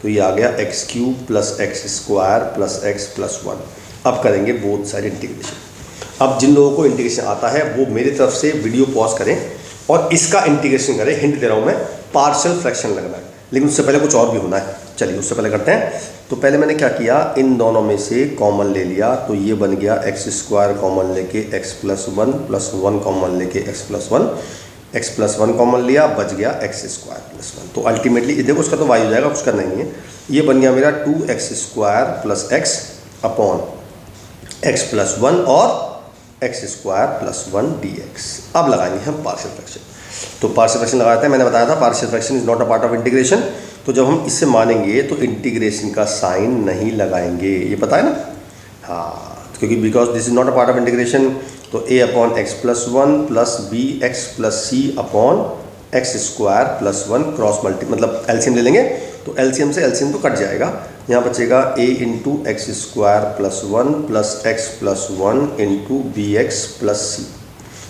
तो ये आ गया x³ plus x square plus x plus 1। अब करेंगे बोथ साइड इंटीग्रेशन। अब जिन लोगों को इंटीग्रेशन आता है वो मेरी तरफ से वीडियो पॉज करें और इसका इंटीग्रेशन करें। हिंट दे रहा हूँ मैं, पार्शियल फ्रैक्शन लगना है, लेकिन उससे पहले कुछ और भी होना है। चलिए उससे पहले करते हैं। तो पहले मैंने क्या किया, इन दोनों में से कॉमन ले लिया, तो ये बन गया एक्स स्क्वायर कॉमन लेके एक्स प्लस 1 प्लस 1 कॉमन लेके x plus 1, x plus 1 common लिया, बच गया एक्स स्क्वायर प्लस 1। तो अल्टीमेटली देखो उसका तो वाई हो जाएगा, कुछ करना नहीं है। ये बन गया मेरा 2x square plus x upon x plus 1 और एक्स स्क्वायर प्लस 1 dx। अब लगाएंगे हम पार्शियल फ्रैक्शन। तो पार्शियल फ्रैक्शन लगाते हैं, मैंने बताया था partial fraction is not a part of integration. तो जब हम इससे मानेंगे तो इंटीग्रेशन का साइन नहीं लगाएंगे, ये पता है ना, हाँ, क्योंकि because this is not a part of integration. तो a upon x plus 1 plus b x plus c upon x square plus 1 cross multi, मतलब एलसीएम ले लेंगे, तो एलसीएम से एलसीएम तो कट जाएगा, यहाँ बचेगा a into x square plus 1 plus x plus 1 into b x plus c.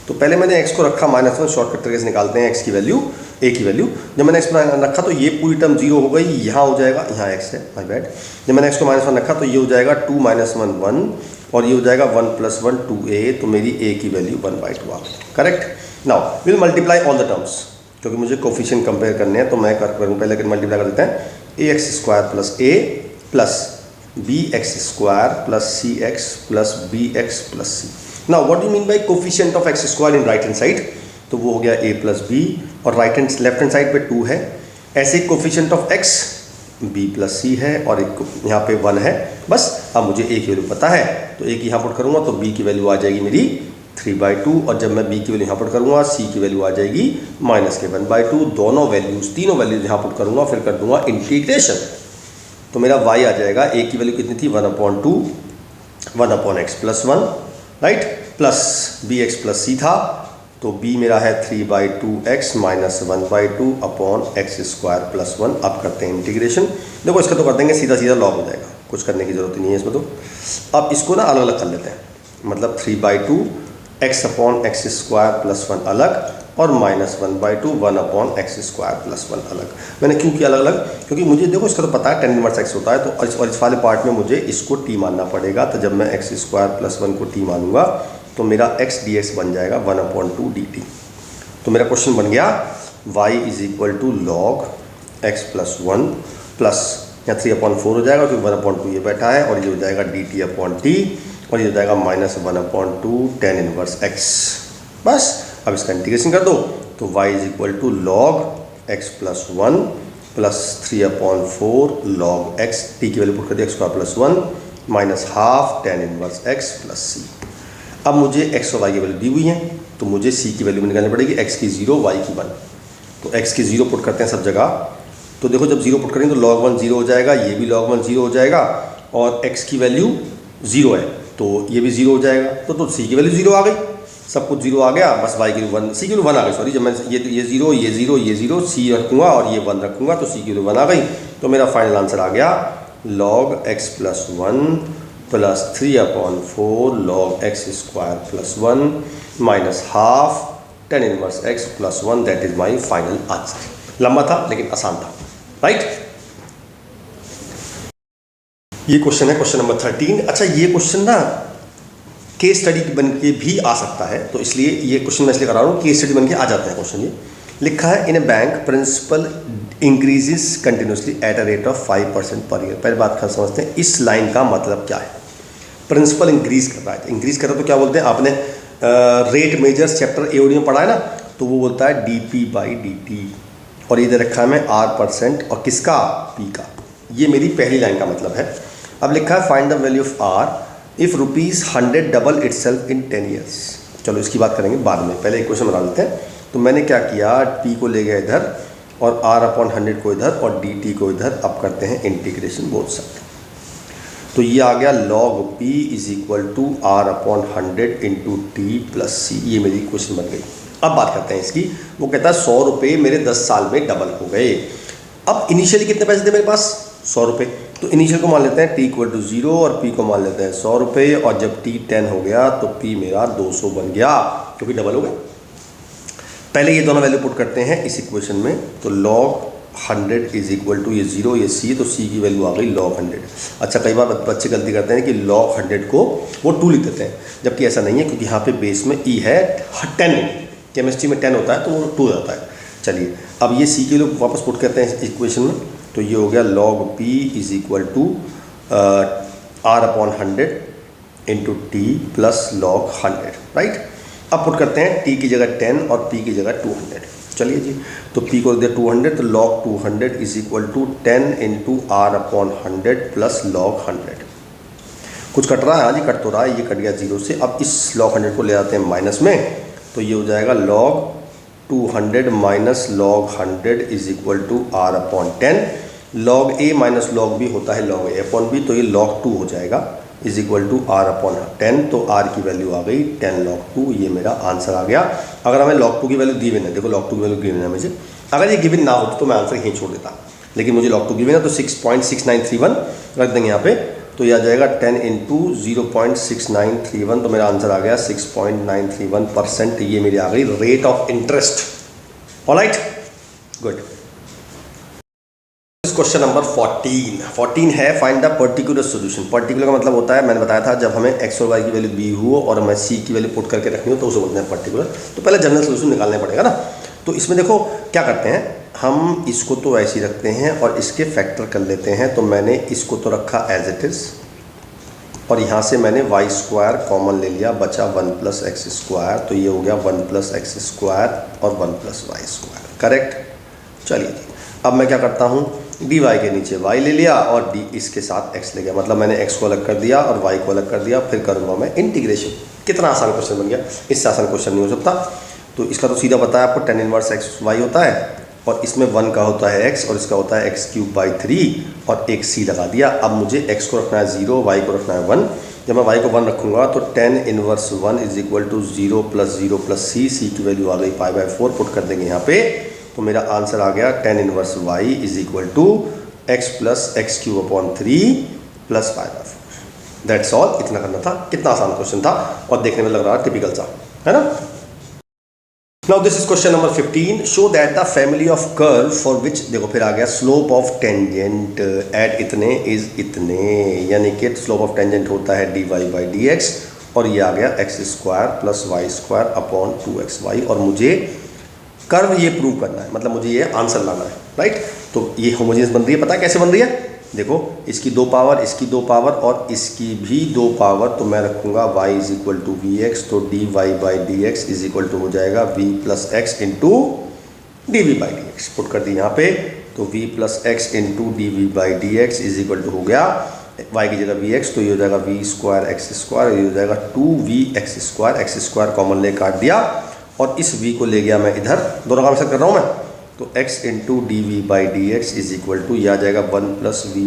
तो पहले मैंने x को रखा -1, शॉर्टकट तरीके से निकालते हैं x की वैल्यू, a की वैल्यू। जब मैंने x रखा तो ये पूरी टर्म 0 हो गई, यहाँ हो जाएगा, यहाँ x है, माय बैड। जब मैंने x को -1 रखा तो ये हो जाएगा 2 - 1 1, और ये हो जाएगा 1 + 1 2a, तो मेरी a की वैल्यू 1/2 आ गई, correct. Now will multiply all the terms, क्योंकि मुझे कोफिशिएंट कंपेयर करने हैं, तो मैं कर पहले मल्टीप्लाई कर देते हैं ax square plus a plus b x square plus c x plus b x plus c. Now what do mean by coefficient of x square in right hand side, तो वो हो गया ए प्लस बी, और right hand left hand side पे 2 है। ऐसे coefficient of x b plus c है और एक यहाँ पे 1 है। बस अब मुझे ए की वैल्यू पता है तो ए की यहाँ पुट करूँगा तो बी की वैल्यू आ जाएगी मेरी 3/2, और जब मैं बी की वैल्यू यहाँ पुट करूँगा सी की वैल्यू आ जाएगी -1/2। दोनों वैल्यूज, तीनों वैल्यूज यहाँ पुट करूँगा, फिर कर दूंगा इंटीग्रेशन, तो मेरा y आ जाएगा। ए की वैल्यू कितनी थी 1/2, 1/x plus 1, right, plus b x plus c था, तो b मेरा है 3/2x minus 1/2 upon x square plus 1। अब करते हैं इंटीग्रेशन। देखो इसका तो कर देंगे सीधा सीधा लॉग हो जाएगा, कुछ करने की जरूरत नहीं है इसमें। तो अब इसको ना अलग अलग कर लेते हैं, मतलब 3/2x upon x square plus 1 अलग, और -1/2 1 अपॉन एक्स स्क्वायर प्लस 1 अलग। मैंने क्यों किया अलग अलग, क्योंकि मुझे देखो इसका तो पता है tan इनवर्स x होता है, तो इस वाले पार्ट में मुझे इसको t मानना पड़ेगा। तो जब मैं एक्स स्क्वायर प्लस 1 को t मानूंगा तो मेरा x dx बन जाएगा 1/2 dt। तो मेरा क्वेश्चन बन गया y is equal to log x plus 1 plus यहाँ 3/4 हो जाएगा क्योंकि 1/2 ये बैठा है, और ये हो जाएगा dt/t, और ये हो जाएगा -1/2 tan इनवर्स x। बस अब इसका इंटीग्रेशन कर दो तो y is equal to log x plus 1 plus 3/4 log x, t की वैल्यू पुट कर दिया x² plus 1 minus half tan inverse x plus c। अब मुझे x और y की वैल्यू दी हुई है तो मुझे c की वैल्यू निकालनी पड़ेगी, x की 0 y की 1। तो x की 0 पुट करते हैं सब जगह, तो देखो जब 0 पुट करेंगे तो log 1 0 हो जाएगा, ये भी log 1 0 हो जाएगा, और x की वैल्यू 0 है तो ये भी 0 हो जाएगा, तो c की वैल्यू 0 आ गई, सब कुछ 0 आ गया, बस y की वैल्यू 1, c की वैल्यू 1 आ गई। सॉरी, जब मैं ये 0 ये 0 ये 0 c रखूँगा और ये 1 रखूँगा तो c की वैल्यू 1 आ गई। तो मेरा फाइनल आंसर आ गया log x plus 1 plus 3/4 log x square plus 1 minus half tan inverse x plus 1। That is my final answer. लंबा था लेकिन आसान था, राइट। ये क्वेश्चन है क्वेश्चन नंबर 13। अच्छा, ये क्वेश्चन ना केस स्टडी बन के भी आ सकता है, तो इसलिए ये क्वेश्चन मैं इसलिए करा रहा हूँ, केस स्टडी बन के आ जाता है क्वेश्चन। ये लिखा है in a bank principal increases continuously at a rate of 5% per year. पहले बात कर समझते हैं इस लाइन का मतलब क्या है। प्रिंसिपल इंक्रीज कर रहा है, इंक्रीज कर रहा है तो क्या बोलते हैं, आपने रेट मेजर्स चैप्टर एओडी में पढ़ा है ना, तो वो बोलता है dp/dt, और इधर रखा है मैं r%, और किसका, p का। ये मेरी पहली लाइन का मतलब है। अब लिखा है find the value of r if ₹100 double itself in 10 years. चलो इसकी बात करेंगे बाद में, पहले एक क्वेश्चन बना लेते हैं। तो मैंने क्या किया, p को ले गया इधर और r/100 को इधर और dt को इधर। अब करते हैं इंटीग्रेशन बोथ साइड, तो ये आ गया log p is equal to r/100 into t plus c. ये मेरी क्वेश्चन बन गई। अब बात करते हैं इसकी। वो कहता है 100 रुपये मेरे 10 साल में डबल हो गए। अब इनिशियली कितने पैसे थे मेरे पास, 100 रुपये, तो इनिशियल को मान लेते हैं t = 0 और p को मान लेते हैं 100 रुपये, और जब t 10 हो गया तो p मेरा 200 बन गया क्योंकि डबल हो गया। पहले ये दोनों वैल्यू पुट करते हैं इस इक्वेशन में, तो log 100 इज इक्वल टू ये 0 ये c, तो c की वैल्यू आ गई log 100। अच्छा, कई बार बच्चे गलती करते हैं कि log 100 को वो 2 लिख देते हैं, जबकि ऐसा नहीं है, क्योंकि यहाँ पे बेस में e है, 10 केमिस्ट्री में 10 होता है तो वो 2 जाता है। चलिए अब ये c के लिए वापस पुट करते हैं इस इक्वेशन में, तो ये हो गया log p is equal to r/100 into t plus log 100, right. अब पुट करते हैं t की जगह 10 और p की जगह 200। चलिए जी, तो p को दे 200, तो log 200 is equal to 10 into r/100 plus log 100। कुछ कट रहा है, हाँ जी कट तो रहा है, ये कट गया 0 से। अब इस log 100 को ले आते हैं माइनस में, तो ये हो जाएगा log 200 minus log 100 is equal to r/10। log a minus log b होता है log a/b, तो ये log 2 हो जाएगा इज इक्वल टू r/10। तो r की वैल्यू आ गई 10 log 2। ये मेरा आंसर आ गया। अगर हमें log 2 की वैल्यू गिवन है, देखो log 2 की वैल्यू गिवन है मुझे, अगर ये गिवन ना होती तो मैं आंसर यहीं छोड़ देता, लेकिन मुझे log 2 गिवन है तो 6.6931 रख देंगे यहाँ पे, तो यह आ जाएगा 10 इंटू 0.6931, तो मेरा आंसर आ गया 6.931%। ये मेरी आ गई rate of interest. Alright, good. Question number 14 है find the particular solution. Particular का मतलब होता है, मैंने बताया था, जब हमें x और y की वैल्यू दी हो और हमें c की वैल्यू पुट करके रखनी हो तो उसे बोलते हैं पर्टिकुलर। तो पहले जनरल सॉल्यूशन निकालना पड़ेगा ना। तो इसमें देखो क्या करते हैं, हम इसको तो ऐसे ही रखते हैं और इसके फैक्टर कर लेते हैं। तो मैंने इसको तो रखा एज इट इज़ और यहाँ से मैंने वाई स्क्वायर कॉमन ले लिया, बचा 1 + x स्क्वायर। तो ये हो गया 1 + x स्क्वायर और 1 + y स्क्वायर, करेक्ट। चलिए जी, अब मैं क्या करता हूँ, dy के नीचे y ले लिया और d इसके साथ x ले गया, मतलब मैंने x को अलग कर दिया और y को अलग कर दिया। फिर करूँगा मैं इंटीग्रेशन। कितना आसान क्वेश्चन बन गया, इससे आसान क्वेश्चन नहीं हो सकता। तो इसका तो सीधा बताया आपको, tan इनवर्स x y होता है और इसमें 1 का होता है x और इसका होता है x³ और एक c लगा दिया। अब मुझे x को रखना है 0, y को रखना है 1। जब मैं y को 1 रखूँगा तो tan इनवर्स 1 = 0 + 0 + c की वैल्यू आ गई π/4, पुट कर देंगे यहाँ पे। तो मेरा आंसर आ गया tan inverse y = x + x³/3 + π/4। That's all, इतना करना था। कितना आसान क्वेश्चन था और देखने में लग रहा है टिपिकल सा, है ना। Now this is question number 15. Show that the family of curve for which, देखो फिर आ गया slope of tangent at इतने is इतने, यानी कि slope of tangent होता है dy/dx और ये आ गया x² + y² / 2xy। और मुझे कर्व ये प्रूव करना है, मतलब मुझे ये आंसर लाना है, राइट। तो ये होमोजेनियस बन रही है, पता है कैसे बन रही है, देखो इसकी 2 पावर, इसकी 2 पावर और इसकी भी 2 पावर। तो मैं रखूँगा y = vx, तो dy/dx = हो जाएगा v + x × dv/dx। पुट कर दी यहाँ पे, तो v + x × dv/dx = हो गया y की जगह vx, तो ये हो जाएगा v² x², ये हो जाएगा 2vx², x² कॉमन ले काट दिया और इस v को ले गया मैं इधर, दोनों का मिक्सर कर रहा हूँ मैं। तो x × dv/dx = यह आ जाएगा 1 + v²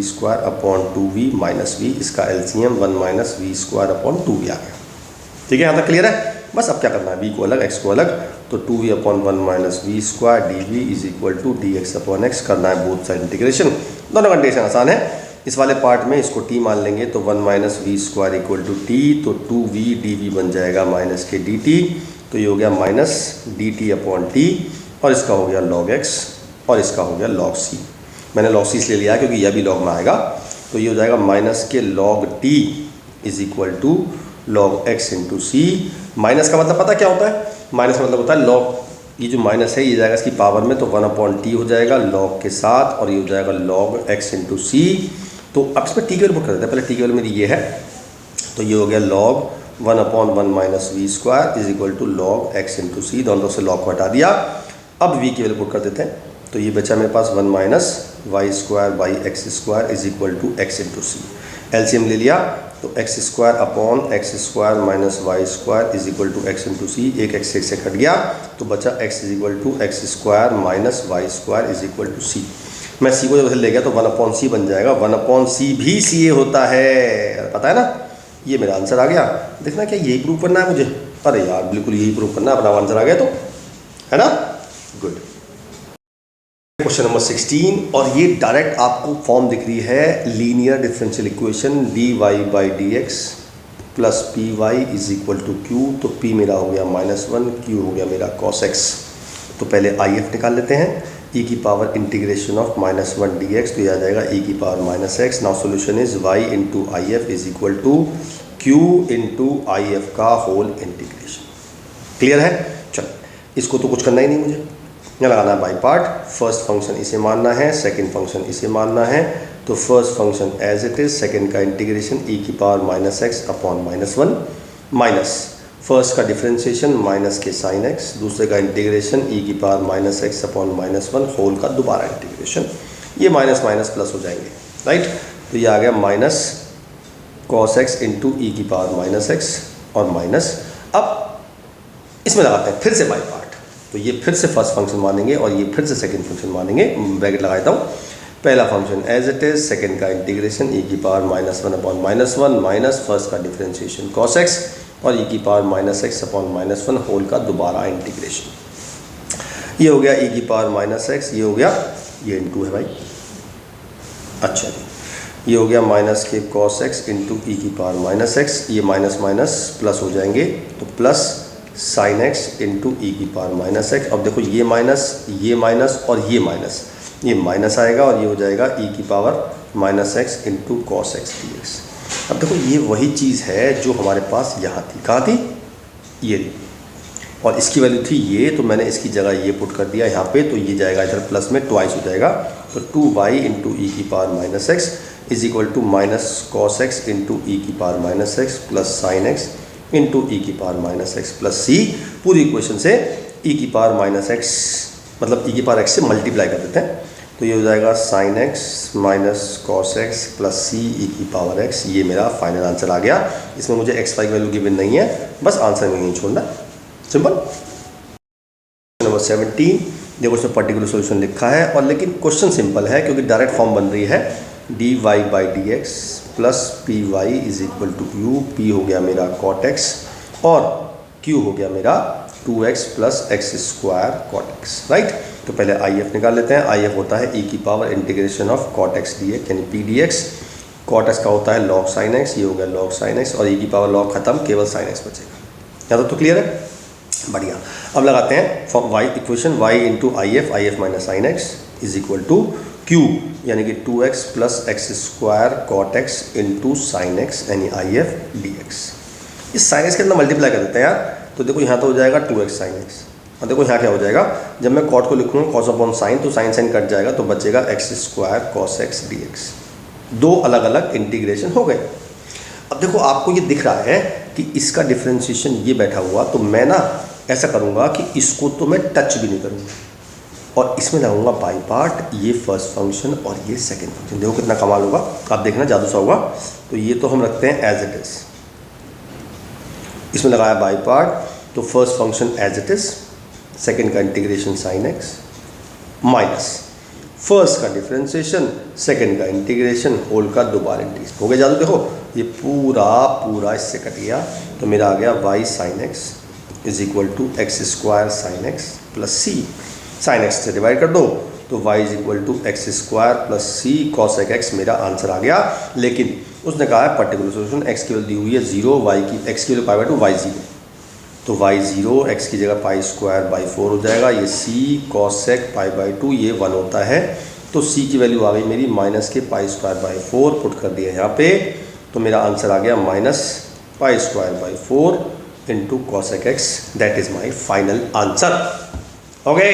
/ 2v - v, इसका एलसीएम 1 - v² / 2v आ गया। ठीक है, यहाँ तक क्लियर है। बस अब क्या करना है, v को अलग, x को अलग, तो 2v/1 - v² dv = dx/x करना है बोथ साइड इंटीग्रेशन। दोनों कंडीशन आसान है। इस वाले पार्ट में इसको t मान लेंगे तो 1 - v² = t, तो 2v dv बन जाएगा - के dt, तो ये हो गया -dt/t और इसका हो गया log x और इसका हो गया log c। मैंने log c इसलिए लिया क्योंकि यह भी log में आएगा, तो ये हो जाएगा के log t = log x × c। Minus का मतलब पता क्या होता है, माइनस का मतलब होता है log, ये जो माइनस है ये जाएगा इसकी पावर में, तो 1/t हो जाएगा log के साथ और ये हो जाएगा log x × c। तो अब इसमें t की वैल्यू पुट कर देते हैं, पहले t की वैल्यू मेरी ये है, तो ये हो गया log 1/1 - v² = log x × c। दोनों से log को हटा दिया। अब v की वैल्यू पुट कर देते हैं, तो ये बचा मेरे पास 1 - y² / x² = x × c। LCM ले लिया, तो x² / x² - y² = x × c। एक x से कट गया तो बचा x = x² - y² = c। मैं c को जब ले गया तो 1/c बन जाएगा। 1/c भी ca होता है, पता है ना। ये मेरा आंसर आ गया। देखना क्या यही प्रूव करना है मुझे, अरे यार बिल्कुल यही प्रूव करना है, अपना आंसर आ गया तो, है ना। गुड। क्वेश्चन नंबर 16 और ये डायरेक्ट आपको फॉर्म दिख रही है, linear differential equation dy/dx + py = q। तो p मेरा हो गया -1, q हो गया मेरा cos x। तो पहले if निकाल लेते हैं, e की पावर इंटीग्रेशन ऑफ -1 dx, तो यह आ जाएगा e की power -x। Now solution is y × if = q × if का होल इंटीग्रेशन। क्लियर है। चलो इसको तो कुछ करना ही नहीं मुझे, यहाँ लगाना है बाई पार्ट। फर्स्ट फंक्शन इसे मानना है, सेकंड फंक्शन इसे मानना है। तो first function as it is, second का इंटीग्रेशन e की पावर -x/-1 माइनस फर्स्ट का डिफरेंशिएशन माइनस के साइन x, दूसरे का इंटीग्रेशन e की पावर -x/-1 होल का दोबारा इंटीग्रेशन। ये माइनस माइनस प्लस हो जाएंगे, राइट। तो ये आ गया माइनस cos x × e की पावर -x और माइनस। अब इसमें लगाते हैं फिर से बाई पार्ट, तो ये फिर से फर्स्ट फंक्शन मानेंगे और ये फिर से सेकंड फंक्शन मानेंगे। ब्रैकेट लगा देता हूँ, पहला function as it is, second का इंटीग्रेशन e की पावर -1/-1 माइनस फर्स्ट का डिफरेंशिएशन cos x और e की पावर -x/-1 होल का दोबारा इंटीग्रेशन। ये हो गया e की पावर -x, ये हो गया, ये इंटू है भाई, अच्छा जी, ये हो गया माइनस के cos x × e की पावर -x, ये माइनस माइनस प्लस हो जाएंगे, तो प्लस sin x × e की पावर -x। अब देखो ये माइनस और ये माइनस, ये माइनस आएगा और ये हो जाएगा e की power -x × cos x dx। अब देखो ये वही चीज़ है जो हमारे पास यहाँ थी, कहाँ थी, ये और इसकी वैल्यू थी ये, तो मैंने इसकी जगह ये पुट कर दिया यहाँ पे, तो ये जाएगा इधर प्लस में ट्वाइस हो जाएगा, तो 2y इंटू ई की power minus x is equal to minus cos x into ई की power minus x plus sine x into ई की power minus x plus c. पूरी इक्वेशन से ई की पावर माइनस एक्स मतलब ई की पावर एक्स से मल्टीप्लाई कर देते हैं, तो ये हो जाएगा sine x minus cos x plus c e की पावर एक्स। ये मेरा फाइनल आंसर आ गया। इसमें मुझे एक्स वाई की वैल्यू गिवन नहीं है, बस आंसर में यही छोड़ना, सिंपल। नंबर 17, देखो इसमें पर्टिकुलर सॉल्यूशन लिखा है, और लेकिन क्वेश्चन सिंपल है क्योंकि डायरेक्ट फॉर्म बन रही है d Y by D x plus P Y is equal to q. P हो गया मेरा कॉट एक्स और क्यू हो गया मेरा 2x plus x square cot x, right. तो पहले आई एफ निकाल लेते हैं। आई एफ होता है ई की power integration of cot x D x यानी p d x. Cot x का होता है लॉग साइन एक्स, ये हो गया लॉग साइन एक्स, और ई की पावर लॉग खत्म, केवल साइन एक्स बचेगा। यहाँ तो क्लियर है, बढ़िया। अब लगाते हैं y equation, y into I F minus sine x is equal to q यानी कि 2x plus x square cot x into sine x यानी आई एफ डी एक्स। इस साइन एक्स के अंदर मल्टीप्लाई कर देते हैं यार, तो देखो यहाँ तो हो जाएगा 2x साइन एक्स, और देखो यहाँ क्या हो जाएगा, जब मैं कॉट को लिखूँगा कॉस अपॉन साइन, तो साइन साइन कट जाएगा, तो बचेगा x square cos x D x. दो अलग अलग इंटीग्रेशन हो गए। अब देखो आपको ये दिख रहा है कि इसका डिफ्रेंशिएशन ये बैठा हुआ, तो मैं ना ऐसा करूँगा कि इसको तो मैं टच भी नहीं करूँगा, और इसमें लगाऊंगा बाई पार्ट, ये फर्स्ट फंक्शन और ये सेकंड फंक्शन। देखो कितना कमाल होगा, आप देखना जादू सा होगा। तो ये तो हम रखते हैं एज इट इज़, इसमें लगाया बाई पार्ट, तो first function as it is, second का integration sine x minus first का डिफ्रेंशिएशन, सेकंड का इंटीग्रेशन, होल का दोबारा इंटीग्रेशन। हो गया जादू, देखो ये पूरा इससे कट गया, तो मेरा आ गया y sine x is equal to x square sine x plus c. Sine x से डिवाइड कर दो, तो y is equal to x square plus c cosec x, मेरा आंसर आ गया। लेकिन उसने कहा है पर्टिकुलर सोल्यूशन, x की वैल्यू दी हुई है 0, y की x की वैल्यू पाई बाई 2, y 0, तो y 0 x की जगह पाई स्क्वायर बाई 4 हो जाएगा। ये c कॉसेक पाई बाई 2 ये 1 होता है, तो c की वैल्यू आ गई मेरी माइनस के पाई स्क्वायर बाई 4, पुट कर दिया यहाँ पे, तो मेरा आंसर आ गया minus pi square by 4 into cosec x. That is my final answer. Okay,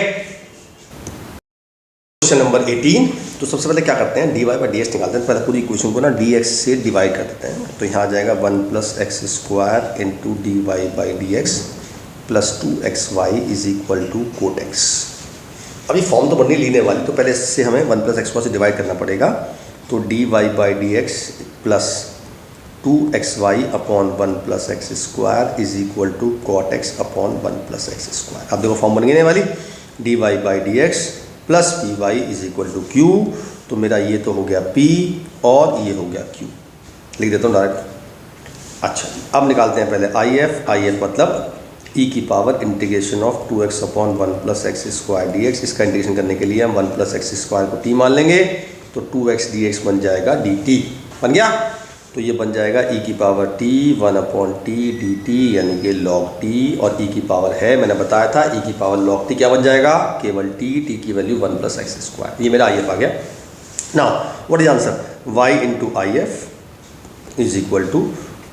question number 18। तो सबसे पहले क्या करते हैं, D Y by D x निकालते हैं। पहले पूरी इक्वेशन को ना डी एक्स से डिवाइड कर देते हैं, तो यहाँ आ जाएगा 1 plus x square into d Y by D x plus 2x y is equal to cot x. अभी फॉर्म तो बननी लीनियर वाली, तो पहले इससे हमें 1 प्लस एक्स से डिवाइड करना पड़ेगा, तो D Y by D x plus 2x y upon 1 plus x square is equal to cot x upon 1 plus x square. अब देखो फॉर्म बन गई वाली, d Y by D x plus P Y is equal to Q, तो मेरा ये तो हो गया P और ये हो गया Q, लिख देता हूँ डायरेक्ट। अच्छा, अब निकालते हैं पहले आई एफ मतलब e की power integration of 2x upon 1 plus x square D X. इसका इंटीग्रेशन करने के लिए हम 1 प्लस एक्स स्क्वायर को t मान लेंगे, तो 2x dx बन जाएगा dt, बन गया। तो ये बन जाएगा e की power t 1 upon t D T यानी कि log t, और e की पावर है मैंने बताया था e की पावर log t क्या बन जाएगा, केवल t की वैल्यू 1 प्लस एक्स स्क्वायर। ये मेरा आई एफ आ गया। Now what is answer, y into I F is equal to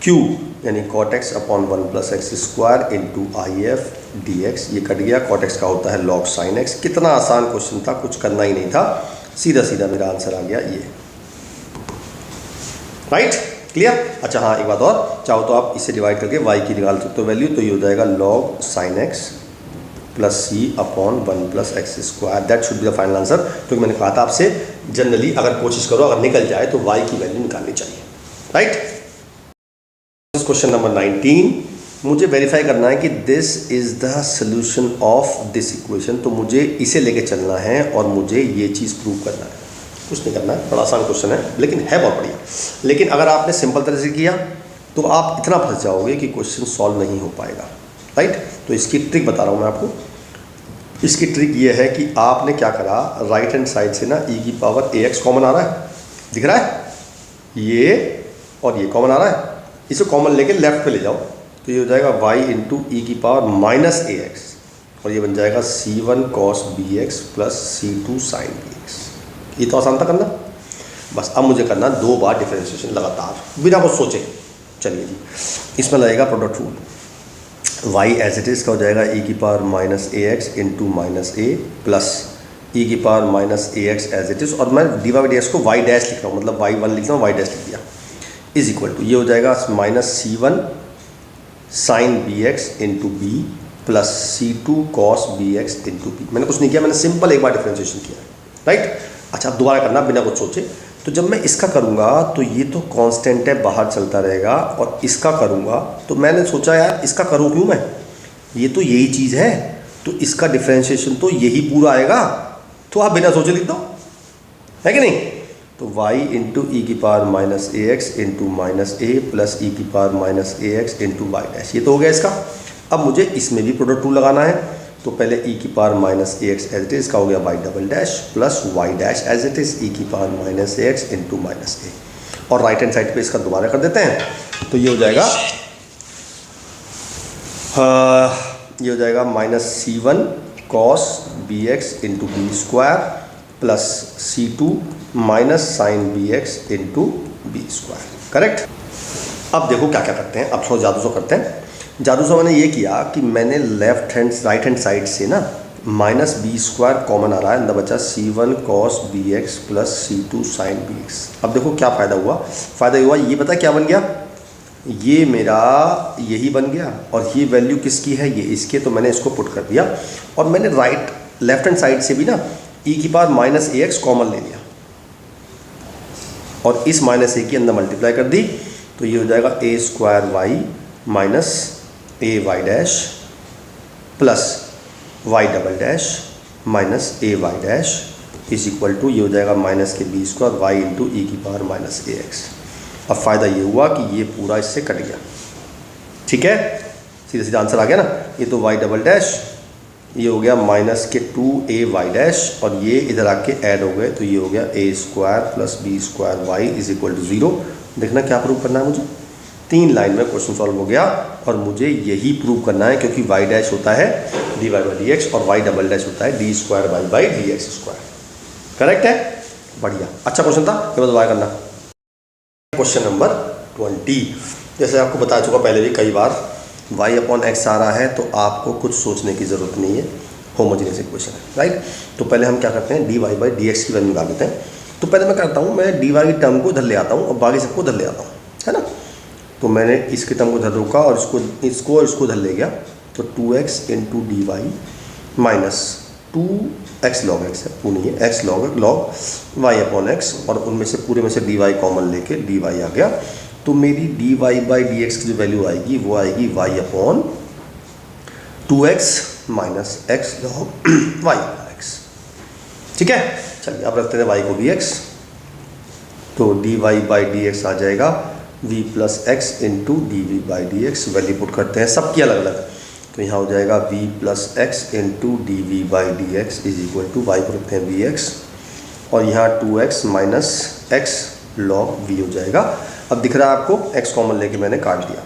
q यानी cot x upon 1 plus x square into I F d x. ये कट गया, कॉट एक्स का होता है log साइन एक्स। कितना आसान क्वेश्चन था, कुछ करना ही नहीं था, सीधा सीधा मेरा आंसर आ गया ये, राइट, क्लियर। अच्छा हाँ, एक बात और, चाहो तो आप इसे डिवाइड करके y की निकाल सकते हो वैल्यू, तो ये हो जाएगा log sine x plus c upon 1 plus x square. That should be the final answer. क्योंकि मैंने कहा था आपसे जनरली अगर कोशिश करो, अगर निकल जाए तो y की वैल्यू निकालनी चाहिए, राइट। क्वेश्चन नंबर 19, मुझे वेरीफाई करना है कि this is the solution of this equation. तो मुझे इसे लेके चलना है और मुझे ये चीज़ प्रूव करना है, कुछ नहीं करना है, बड़ा आसान क्वेश्चन है लेकिन है बहुत बढ़िया। लेकिन अगर आपने सिंपल तरह से किया तो आप इतना फंस जाओगे कि क्वेश्चन सॉल्व नहीं हो पाएगा, राइट। तो इसकी ट्रिक बता रहा हूँ मैं आपको। इसकी ट्रिक ये है कि आपने क्या करा, राइट हैंड साइड से ना e की पावर ax कॉमन आ रहा है, दिख रहा है, ये और ये कॉमन आ रहा है, इसे कॉमन लेके लेफ्ट पे ले जाओ, तो ये हो जाएगा y इंटू ई की पावर माइनस ax, और ये बन जाएगा c1 cos bx plus c2 sin bx। ये तो आसान था करना। बस अब मुझे करना 2 बार डिफरेंशिएशन लगातार बिना कुछ सोचे। चलिए जी, इसमें लगेगा product rule. Y as it is का हो जाएगा ई की power minus a x into minus a plus e की power minus a x as it is, और मैं डी वाई डी एक्स को वाई डैश लिख रहा हूँ, मतलब वाई वन लिख रहा हूँ, वाई डैश लिख दिया, इज इक्वल टू ये हो जाएगा minus c one sine b x into b plus c two cos b x into b. मैंने कुछ नहीं किया, मैंने सिंपल एक बार डिफ्रेंशिएशन किया, राइट। अच्छा, अब दोबारा करना बिना कुछ सोचे। तो जब मैं इसका करूँगा तो ये तो कांस्टेंट है, बाहर चलता रहेगा, और इसका करूँगा तो मैंने सोचा यार इसका करूँ क्यों मैं, ये तो यही चीज़ है, तो इसका डिफ्रेंशिएशन तो यही पूरा आएगा, तो आप बिना सोचे लिख दो, है कि नहीं। तो y इंटू ई की power minus a x into minus a plus e की power minus a x into Y dash, ये तो हो गया इसका। अब मुझे इसमें भी प्रोडक्ट टू लगाना है, तो पहले ई की power minus a x as it is का हो गया y double dash plus y dash as it is e की power minus a x into minus a, और राइट हैंड साइड पे इसका दोबारा कर देते हैं, तो ये हो जाएगा ये हो जाएगा minus c one cos b x into b square plus c two minus sine b x into b square, correct. अब देखो क्या क्या करते हैं, अब थोड़ा जादू से करते हैं। जादू से मैंने ये किया कि मैंने राइट हैंड साइड से ना माइनस बी स्क्वायर कॉमन आ रहा है, अंदर बचा c one cos b x plus c two sine b x. अब देखो क्या फ़ायदा हुआ, फ़ायदा हुआ ये पता क्या बन गया, ये मेरा यही बन गया, और ये वैल्यू किसकी है, ये इसके, तो मैंने इसको पुट कर दिया, और मैंने लेफ्ट हैंड साइड से भी ना ई की power minus a x common ले लिया, और इस माइनस ए की अंदर मल्टीप्लाई कर दी, तो ये हो जाएगा a square y minus a y dash plus y double dash minus a y dash is equal to ये हो जाएगा माइनस के बी स्क्वायर वाई इंटू ई की पावर माइनस ए एक्स। अब फ़ायदा ये हुआ कि ये पूरा इससे कट गया, ठीक है, सीधा सीधा आंसर आ गया ना। ये तो वाई डबल डैश, ये हो गया माइनस के टू ए वाई डैश, और ये इधर आके ऐड हो गए, तो ये हो गया a square plus b square y is equal to 0। देखना क्या प्रूव करना है मुझे, 3 लाइन में क्वेश्चन सॉल्व हो गया, और मुझे यही प्रूव करना है, क्योंकि वाई डैश होता है d Y by D x, और वाई डबल डैश होता है d square y by D x square, correct है, बढ़िया, अच्छा क्वेश्चन था, ये दोबारा करना। क्वेश्चन नंबर 20, जैसे आपको बता चुका पहले भी कई बार, y अपॉन एक्स आ रहा है तो आपको कुछ सोचने की ज़रूरत नहीं है, होमोजेनियस इक्वेशन है, राइट। तो पहले हम क्या करते हैं, D Y by D x की वैल्यू निकाल लेते हैं। तो पहले मैं करता हूँ, मैं डी वाई की टर्म को इधर ले आता हूँ और बाकी सबको इधर ले आता हूँ, है ना। तो मैंने इसके टर्म को इधर रोका और इसको इधर ले गया, तो 2x into d Y minus 2x log x है, 2 नहीं है, x log y upon x, और उनमें से पूरे में से डी वाई कॉमन लेके डी वाई आ गया। तो मेरी D Y by D x की जो वैल्यू आएगी वो आएगी y upon 2x minus x log y upon x, ठीक है। चलिए अब रखते हैं y को भी x, तो D Y by D x आ जाएगा v plus x into D we by D x, value put करते हैं सबकी अलग अलग, तो यहाँ हो जाएगा v plus x into D we by D x is equal to y को रखते हैं वी एक्स, और यहाँ 2x minus x log v हो जाएगा। अब दिख रहा है आपको, x कॉमन लेके मैंने काट दिया,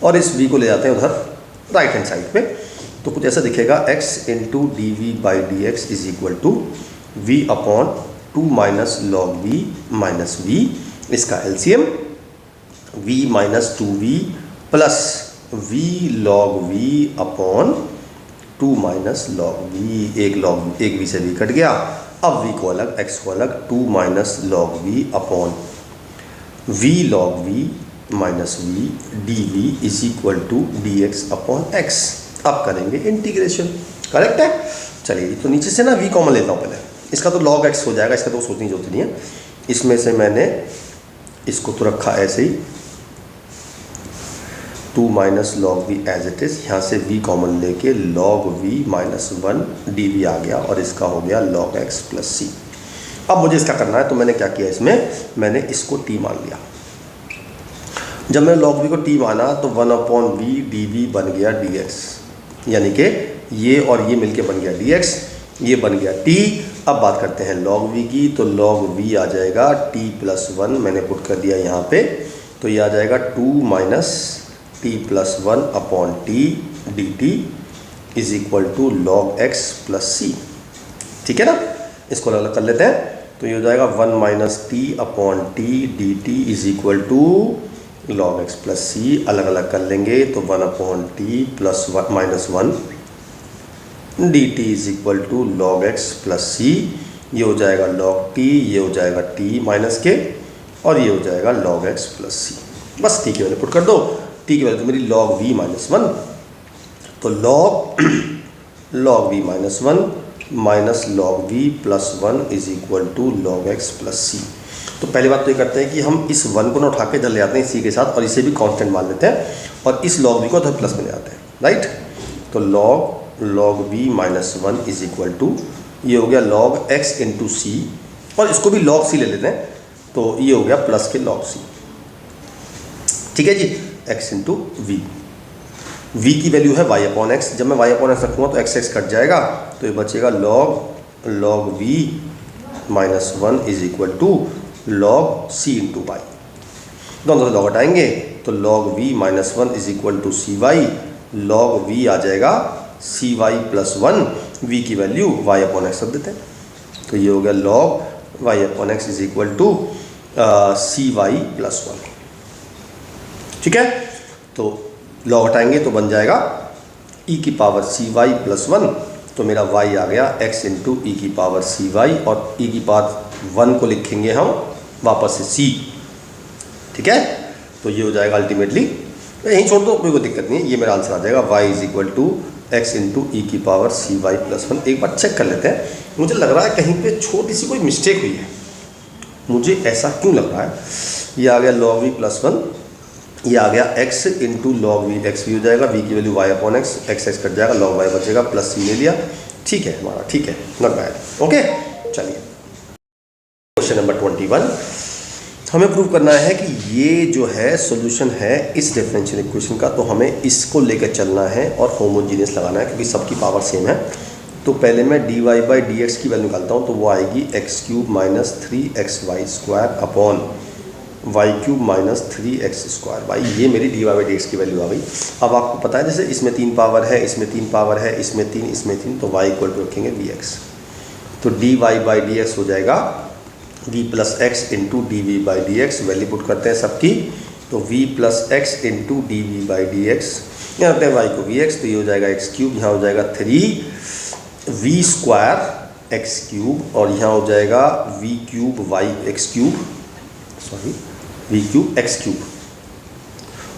और इस v को ले जाते हैं उधर राइट हैंड साइड पे, तो कुछ ऐसा दिखेगा, x into D we by D x is equal to v upon 2 minus log v minus v, इसका LCM v minus 2v plus v log v upon 2 minus log v, एक v से v कट गया। अब v को अलग, x को अलग, 2 minus log v upon v log v minus v D we is equal to D x upon x. अब करेंगे इंटीग्रेशन, करेक्ट है। चलिए, तो नीचे से ना v कॉमन लेता हूँ पहले, इसका तो log x हो जाएगा, इसका तो सोचने की जरूरत नहीं है। इसमें से मैंने इसको तो रखा ऐसे ही, 2 minus log v as it is, यहाँ से v कॉमन लेके log v minus 1 D v आ गया, और इसका हो गया log x प्लस c। अब मुझे इसका करना है, तो मैंने क्या किया, इसमें मैंने इसको t मान लिया। जब मैंने log v को t माना तो 1 अपॉन v डी वी बन गया dx, यानी कि ये और ये मिलके बन गया dx, ये बन गया t। अब बात करते हैं log v की, तो log v आ जाएगा t प्लस 1, मैंने पुट कर दिया यहाँ पे, तो ये आ जाएगा 2 minus t plus 1 upon t d t is equal to log x plus c, ठीक है ना। इसको अलग कर लेते हैं, तो ये हो जाएगा 1 minus t upon t D t is equal to log x plus c, अलग अलग कर लेंगे तो 1/t plus -1 d t is equal to log x plus c. ये हो जाएगा लॉग टी, ये हो जाएगा टी माइनस के, और ये हो जाएगा लॉग एक्स प्लस सी। बस टी की वैल्यू पुट कर दो। टी की वैल्यू तो मेरी लॉग वी माइनस 1, तो log v minus 1 minus log v plus 1 is equal to log x plus c. तो पहली बात तो ये करते हैं कि हम इस 1 को ना उठा के इधर ले आते हैं सी के साथ, और इसे भी कांस्टेंट मान लेते हैं, और इस लॉग वी को इधर प्लस में ले आते हैं, राइट। तो log v minus 1 is equal to, ये हो गया लॉग एक्स इंटू सी, और इसको भी लॉग सी ले लेते हैं, तो ये हो गया प्लस के लॉग सी। ठीक है जी, x इंटू वी की वैल्यू है y अपॉन एक्स। जब मैं y अपॉन एक्स रखूँगा तो x कट जाएगा, तो ये बचेगा log v minus 1 is equal to log c into y. दोनों से लॉग हटाएंगे तो log v minus 1 is equal to c y, log v आ जाएगा सी वाई प्लस 1, v की वैल्यू y अपॉन एक्स रख देते हैं, तो ये हो गया log y upon x is equal to c y plus 1। ठीक है, तो लॉग हटाएंगे तो बन जाएगा e की पावर सी वाई प्लस 1, तो मेरा y आ गया x इंटू ई की पावर सी वाई, और e की पावर 1 को लिखेंगे हम वापस से c। ठीक है, तो ये हो जाएगा अल्टीमेटली, यहीं छोड़ दो, कोई दिक्कत नहीं है, ये मेरा आंसर आ जाएगा y is equal to x into ई की पावर सी वाई प्लस 1। एक बार चेक कर लेते हैं, मुझे लग रहा है कहीं पे छोटी सी कोई मिस्टेक हुई है, मुझे ऐसा क्यों लग रहा है। ये आ गया लॉग वी प्लस 1, ये आ गया x into log v, x v हो जाएगा, v की value y upon x, x cut जाएगा, लॉग y बचेगा, प्लस c ले लिया। ठीक है हमारा, ठीक है, नॉट बैड। ओके, चलिए क्वेश्चन नंबर 21, हमें प्रूव करना है कि ये जो है सॉल्यूशन है इस डिफरेंशियल इक्वेशन का, तो हमें इसको लेकर चलना है और होमोजीनियस लगाना है, क्योंकि सबकी पावर सेम है। तो पहले मैं dy बाई डी एक्स की वैल्यू निकालता हूँ, तो वो आएगी x cube minus 3xy square upon y cube minus 3x square y. ये मेरी D Y by D x की वैल्यू आ गई। अब आपको पता है जैसे इसमें 3 पावर है, इसमें 3 पावर है, इसमें 3, इसमें 3, तो y इक्वल टू रखेंगे vx, तो D Y by D x हो जाएगा v plus x into D we by D x. Value put करते हैं सबकी, तो v plus x into D we by D x, यहाँ रखते हैं y को vx, तो ये हो जाएगा एक्स क्यूब, यहाँ हो जाएगा 3v स्क्वायर एक्स क्यूब, और यहाँ हो जाएगा v cube y x cube, sorry v cube x cube,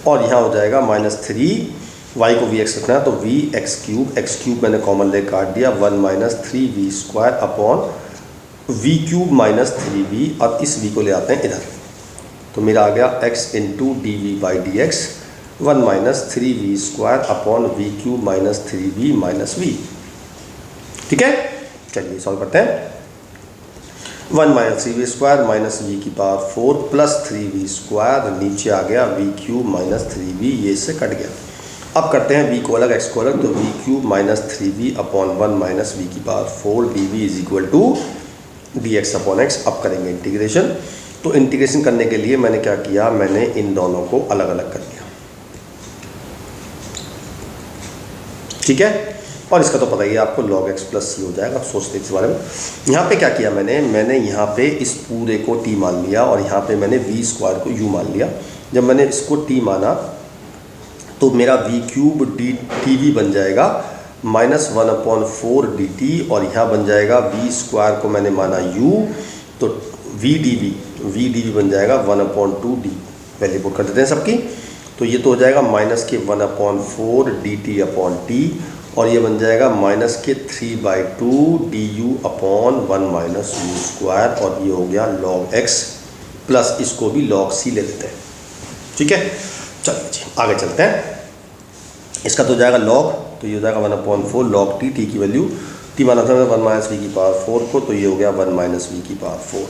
और यहाँ हो जाएगा माइनस 3y को vx रखना है, तो v एक्स क्यूब मैंने कॉमन ले काट दिया, 1 minus 3v square upon v cube minus 3v, और इस v को ले आते हैं इधर, तो मेरा आ गया x into D we by D x, 1 minus 3v square upon v cube minus 3v minus v। ठीक है, चलिए सॉल्व करते हैं। 1 minus 3v square minus v की पावर 4 प्लस 3v स्क्वायर, नीचे आ गया v क्यूब माइनस 3v, ये इससे कट गया। अब करते हैं v को अलग x को अलग, तो v cube minus 3v upon 1 minus v की power 4 dv is equal to dx upon x। अब करेंगे इंटीग्रेशन, तो इंटीग्रेशन करने के लिए मैंने क्या किया, मैंने इन दोनों को अलग अलग कर लिया। ठीक है, और इसका तो पता ही है आपको, log x प्लस सी हो जाएगा, सोचते इस बारे में। यहाँ पे क्या किया मैंने यहाँ पे इस पूरे को t मान लिया, और यहाँ पे मैंने v स्क्वायर को u मान लिया। जब मैंने इसको t माना तो मेरा v क्यूब डी वी बन जाएगा माइनस 1/4 dt, और यहाँ बन जाएगा v स्क्वायर को मैंने माना u, तो v डी वी बन जाएगा 1/2 d। वैल्यू पुट कर देते हैं सबकी, तो ये तो हो जाएगा माइनस के 1/4 dt अपॉन t, और ये बन जाएगा माइनस के 3/2 du upon 1 minus u square, और ये हो गया log x प्लस इसको भी log c ले लेते हैं। ठीक है, चलिए जी आगे चलते हैं। इसका तो हो जाएगा log, तो ये हो जाएगा 1/4 log t, t की वैल्यू t माना था 1 माइनस v की पावर 4 को, तो ये हो गया 1 माइनस v की पावर 4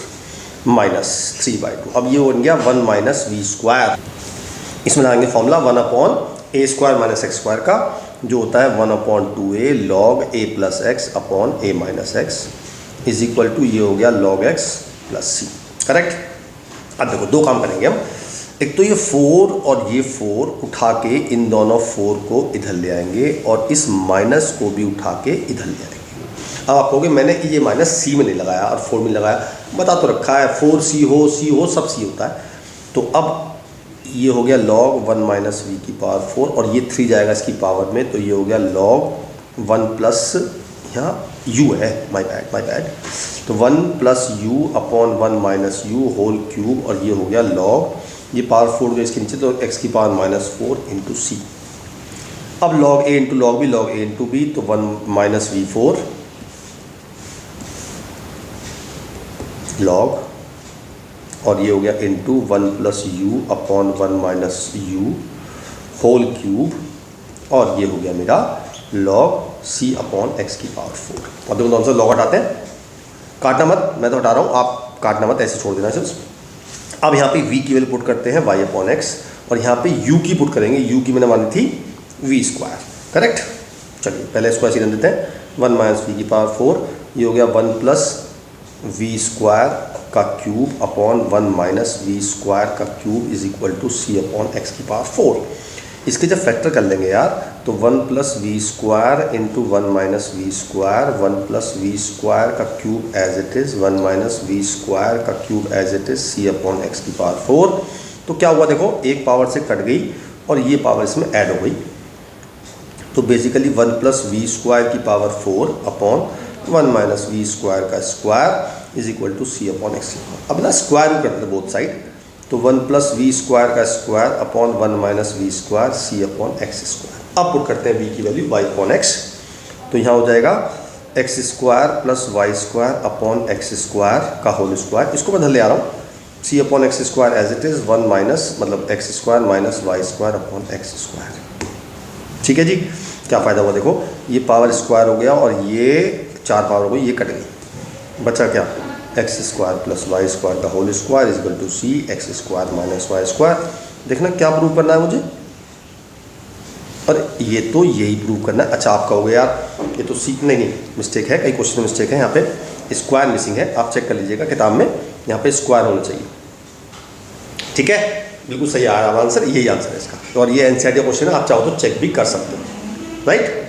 माइनस 3/2। अब ये हो गया 1 माइनस v स्क्वायर, इसमें लगाएंगे formula 1/a square minus x square का, जो होता है 1/2a log a plus x upon a minus x is equal to, ये हो गया log x plus c. Correct. अब देखो दो काम करेंगे हम, एक तो ये 4 और ये 4 उठा के इन दोनों 4 को इधर ले आएंगे, और इस माइनस को भी उठा के इधर ले आएंगे। अब आप कहोगे मैंने ये माइनस सी में नहीं लगाया और 4 में लगाया, बता तो रखा है 4c हो, c हो, सब c होता है। तो अब ये हो गया log 1 माइनस वी की पावर 4 और ये 3 जाएगा इसकी पावर में, तो ये हो गया log 1 प्लस, यहाँ u है, माई बैड, तो 1 plus u upon 1 minus u whole cube, और ये हो गया log, ये पावर 4 जो इसके नीचे, तो x की पावर माइनस 4 इंटू सी। अब log a into log b, log a into b, तो 1 माइनस वी 4 log, और ये हो गया into 1 plus u upon 1 minus u whole cube, और ये हो गया मेरा log c अपॉन एक्स की पावर 4। अब देखो कौन सा log हटाते हैं, काटना मत, मैं तो हटा रहा हूँ, आप काटना मत, ऐसे छोड़ देना सिर्फ। अब यहाँ पे v की वैल्यू पुट करते हैं y अपॉन एक्स, और यहाँ पे u की पुट करेंगे, u की मैंने मानी थी v स्क्वायर, करेक्ट। चलिए पहले स्क्वायर सीधे देते हैं, 1 माइनस वी की पावर 4, ये हो गया 1 प्लस वी स्क्वायर का cube upon 1 minus v square का cube is equal to c upon x की पावर 4। इसके जब फैक्टर कर लेंगे यार, तो 1 plus we square into 1 minus v square, 1 plus we square का cube as it is, 1 minus v square का cube as it is, c upon x की पावर 4। तो क्या हुआ देखो, एक पावर से कट गई और ये पावर इसमें ऐड हो गई, तो बेसिकली 1 प्लस वी स्क्वायर की power 4 upon 1 minus v square का square is equal to c upon x. अब ना स्क्वायर करते थे बोथ साइड, तो 1 प्लस वी स्क्वायर का square upon 1 minus v square c upon x square. अब पुट करते हैं वी की वैल्यू y अपॉन एक्स, तो यहाँ हो जाएगा x square plus Y square upon x square का होल स्क्वायर, इसको मैं इधर ले आ रहा हूँ, c upon x square as it is 1 minus मतलब x square minus y square upon x square. ठीक है जी, क्या फ़ायदा हुआ देखो, ये पावर स्क्वायर हो गया और ये 4 पावर हो गई, ये कट गई, बचा क्या, x square plus Y square का whole square is equal to c x square minus y square. देखना क्या प्रूव करना है मुझे, और ये तो यही प्रूव करना है। अच्छा आप कहोगे यार ये तो सी, नहीं मिस्टेक है, कई क्वेश्चन में मिस्टेक है, यहाँ पे स्क्वायर मिसिंग है, आप चेक कर लीजिएगा किताब में, यहाँ पे स्क्वायर होना चाहिए। ठीक है, बिल्कुल सही आ रहा है आंसर, यही आंसर है इसका, और ये एनसीईआरटी क्वेश्चन है, आप चाहो तो चेक भी कर सकते हो, राइट।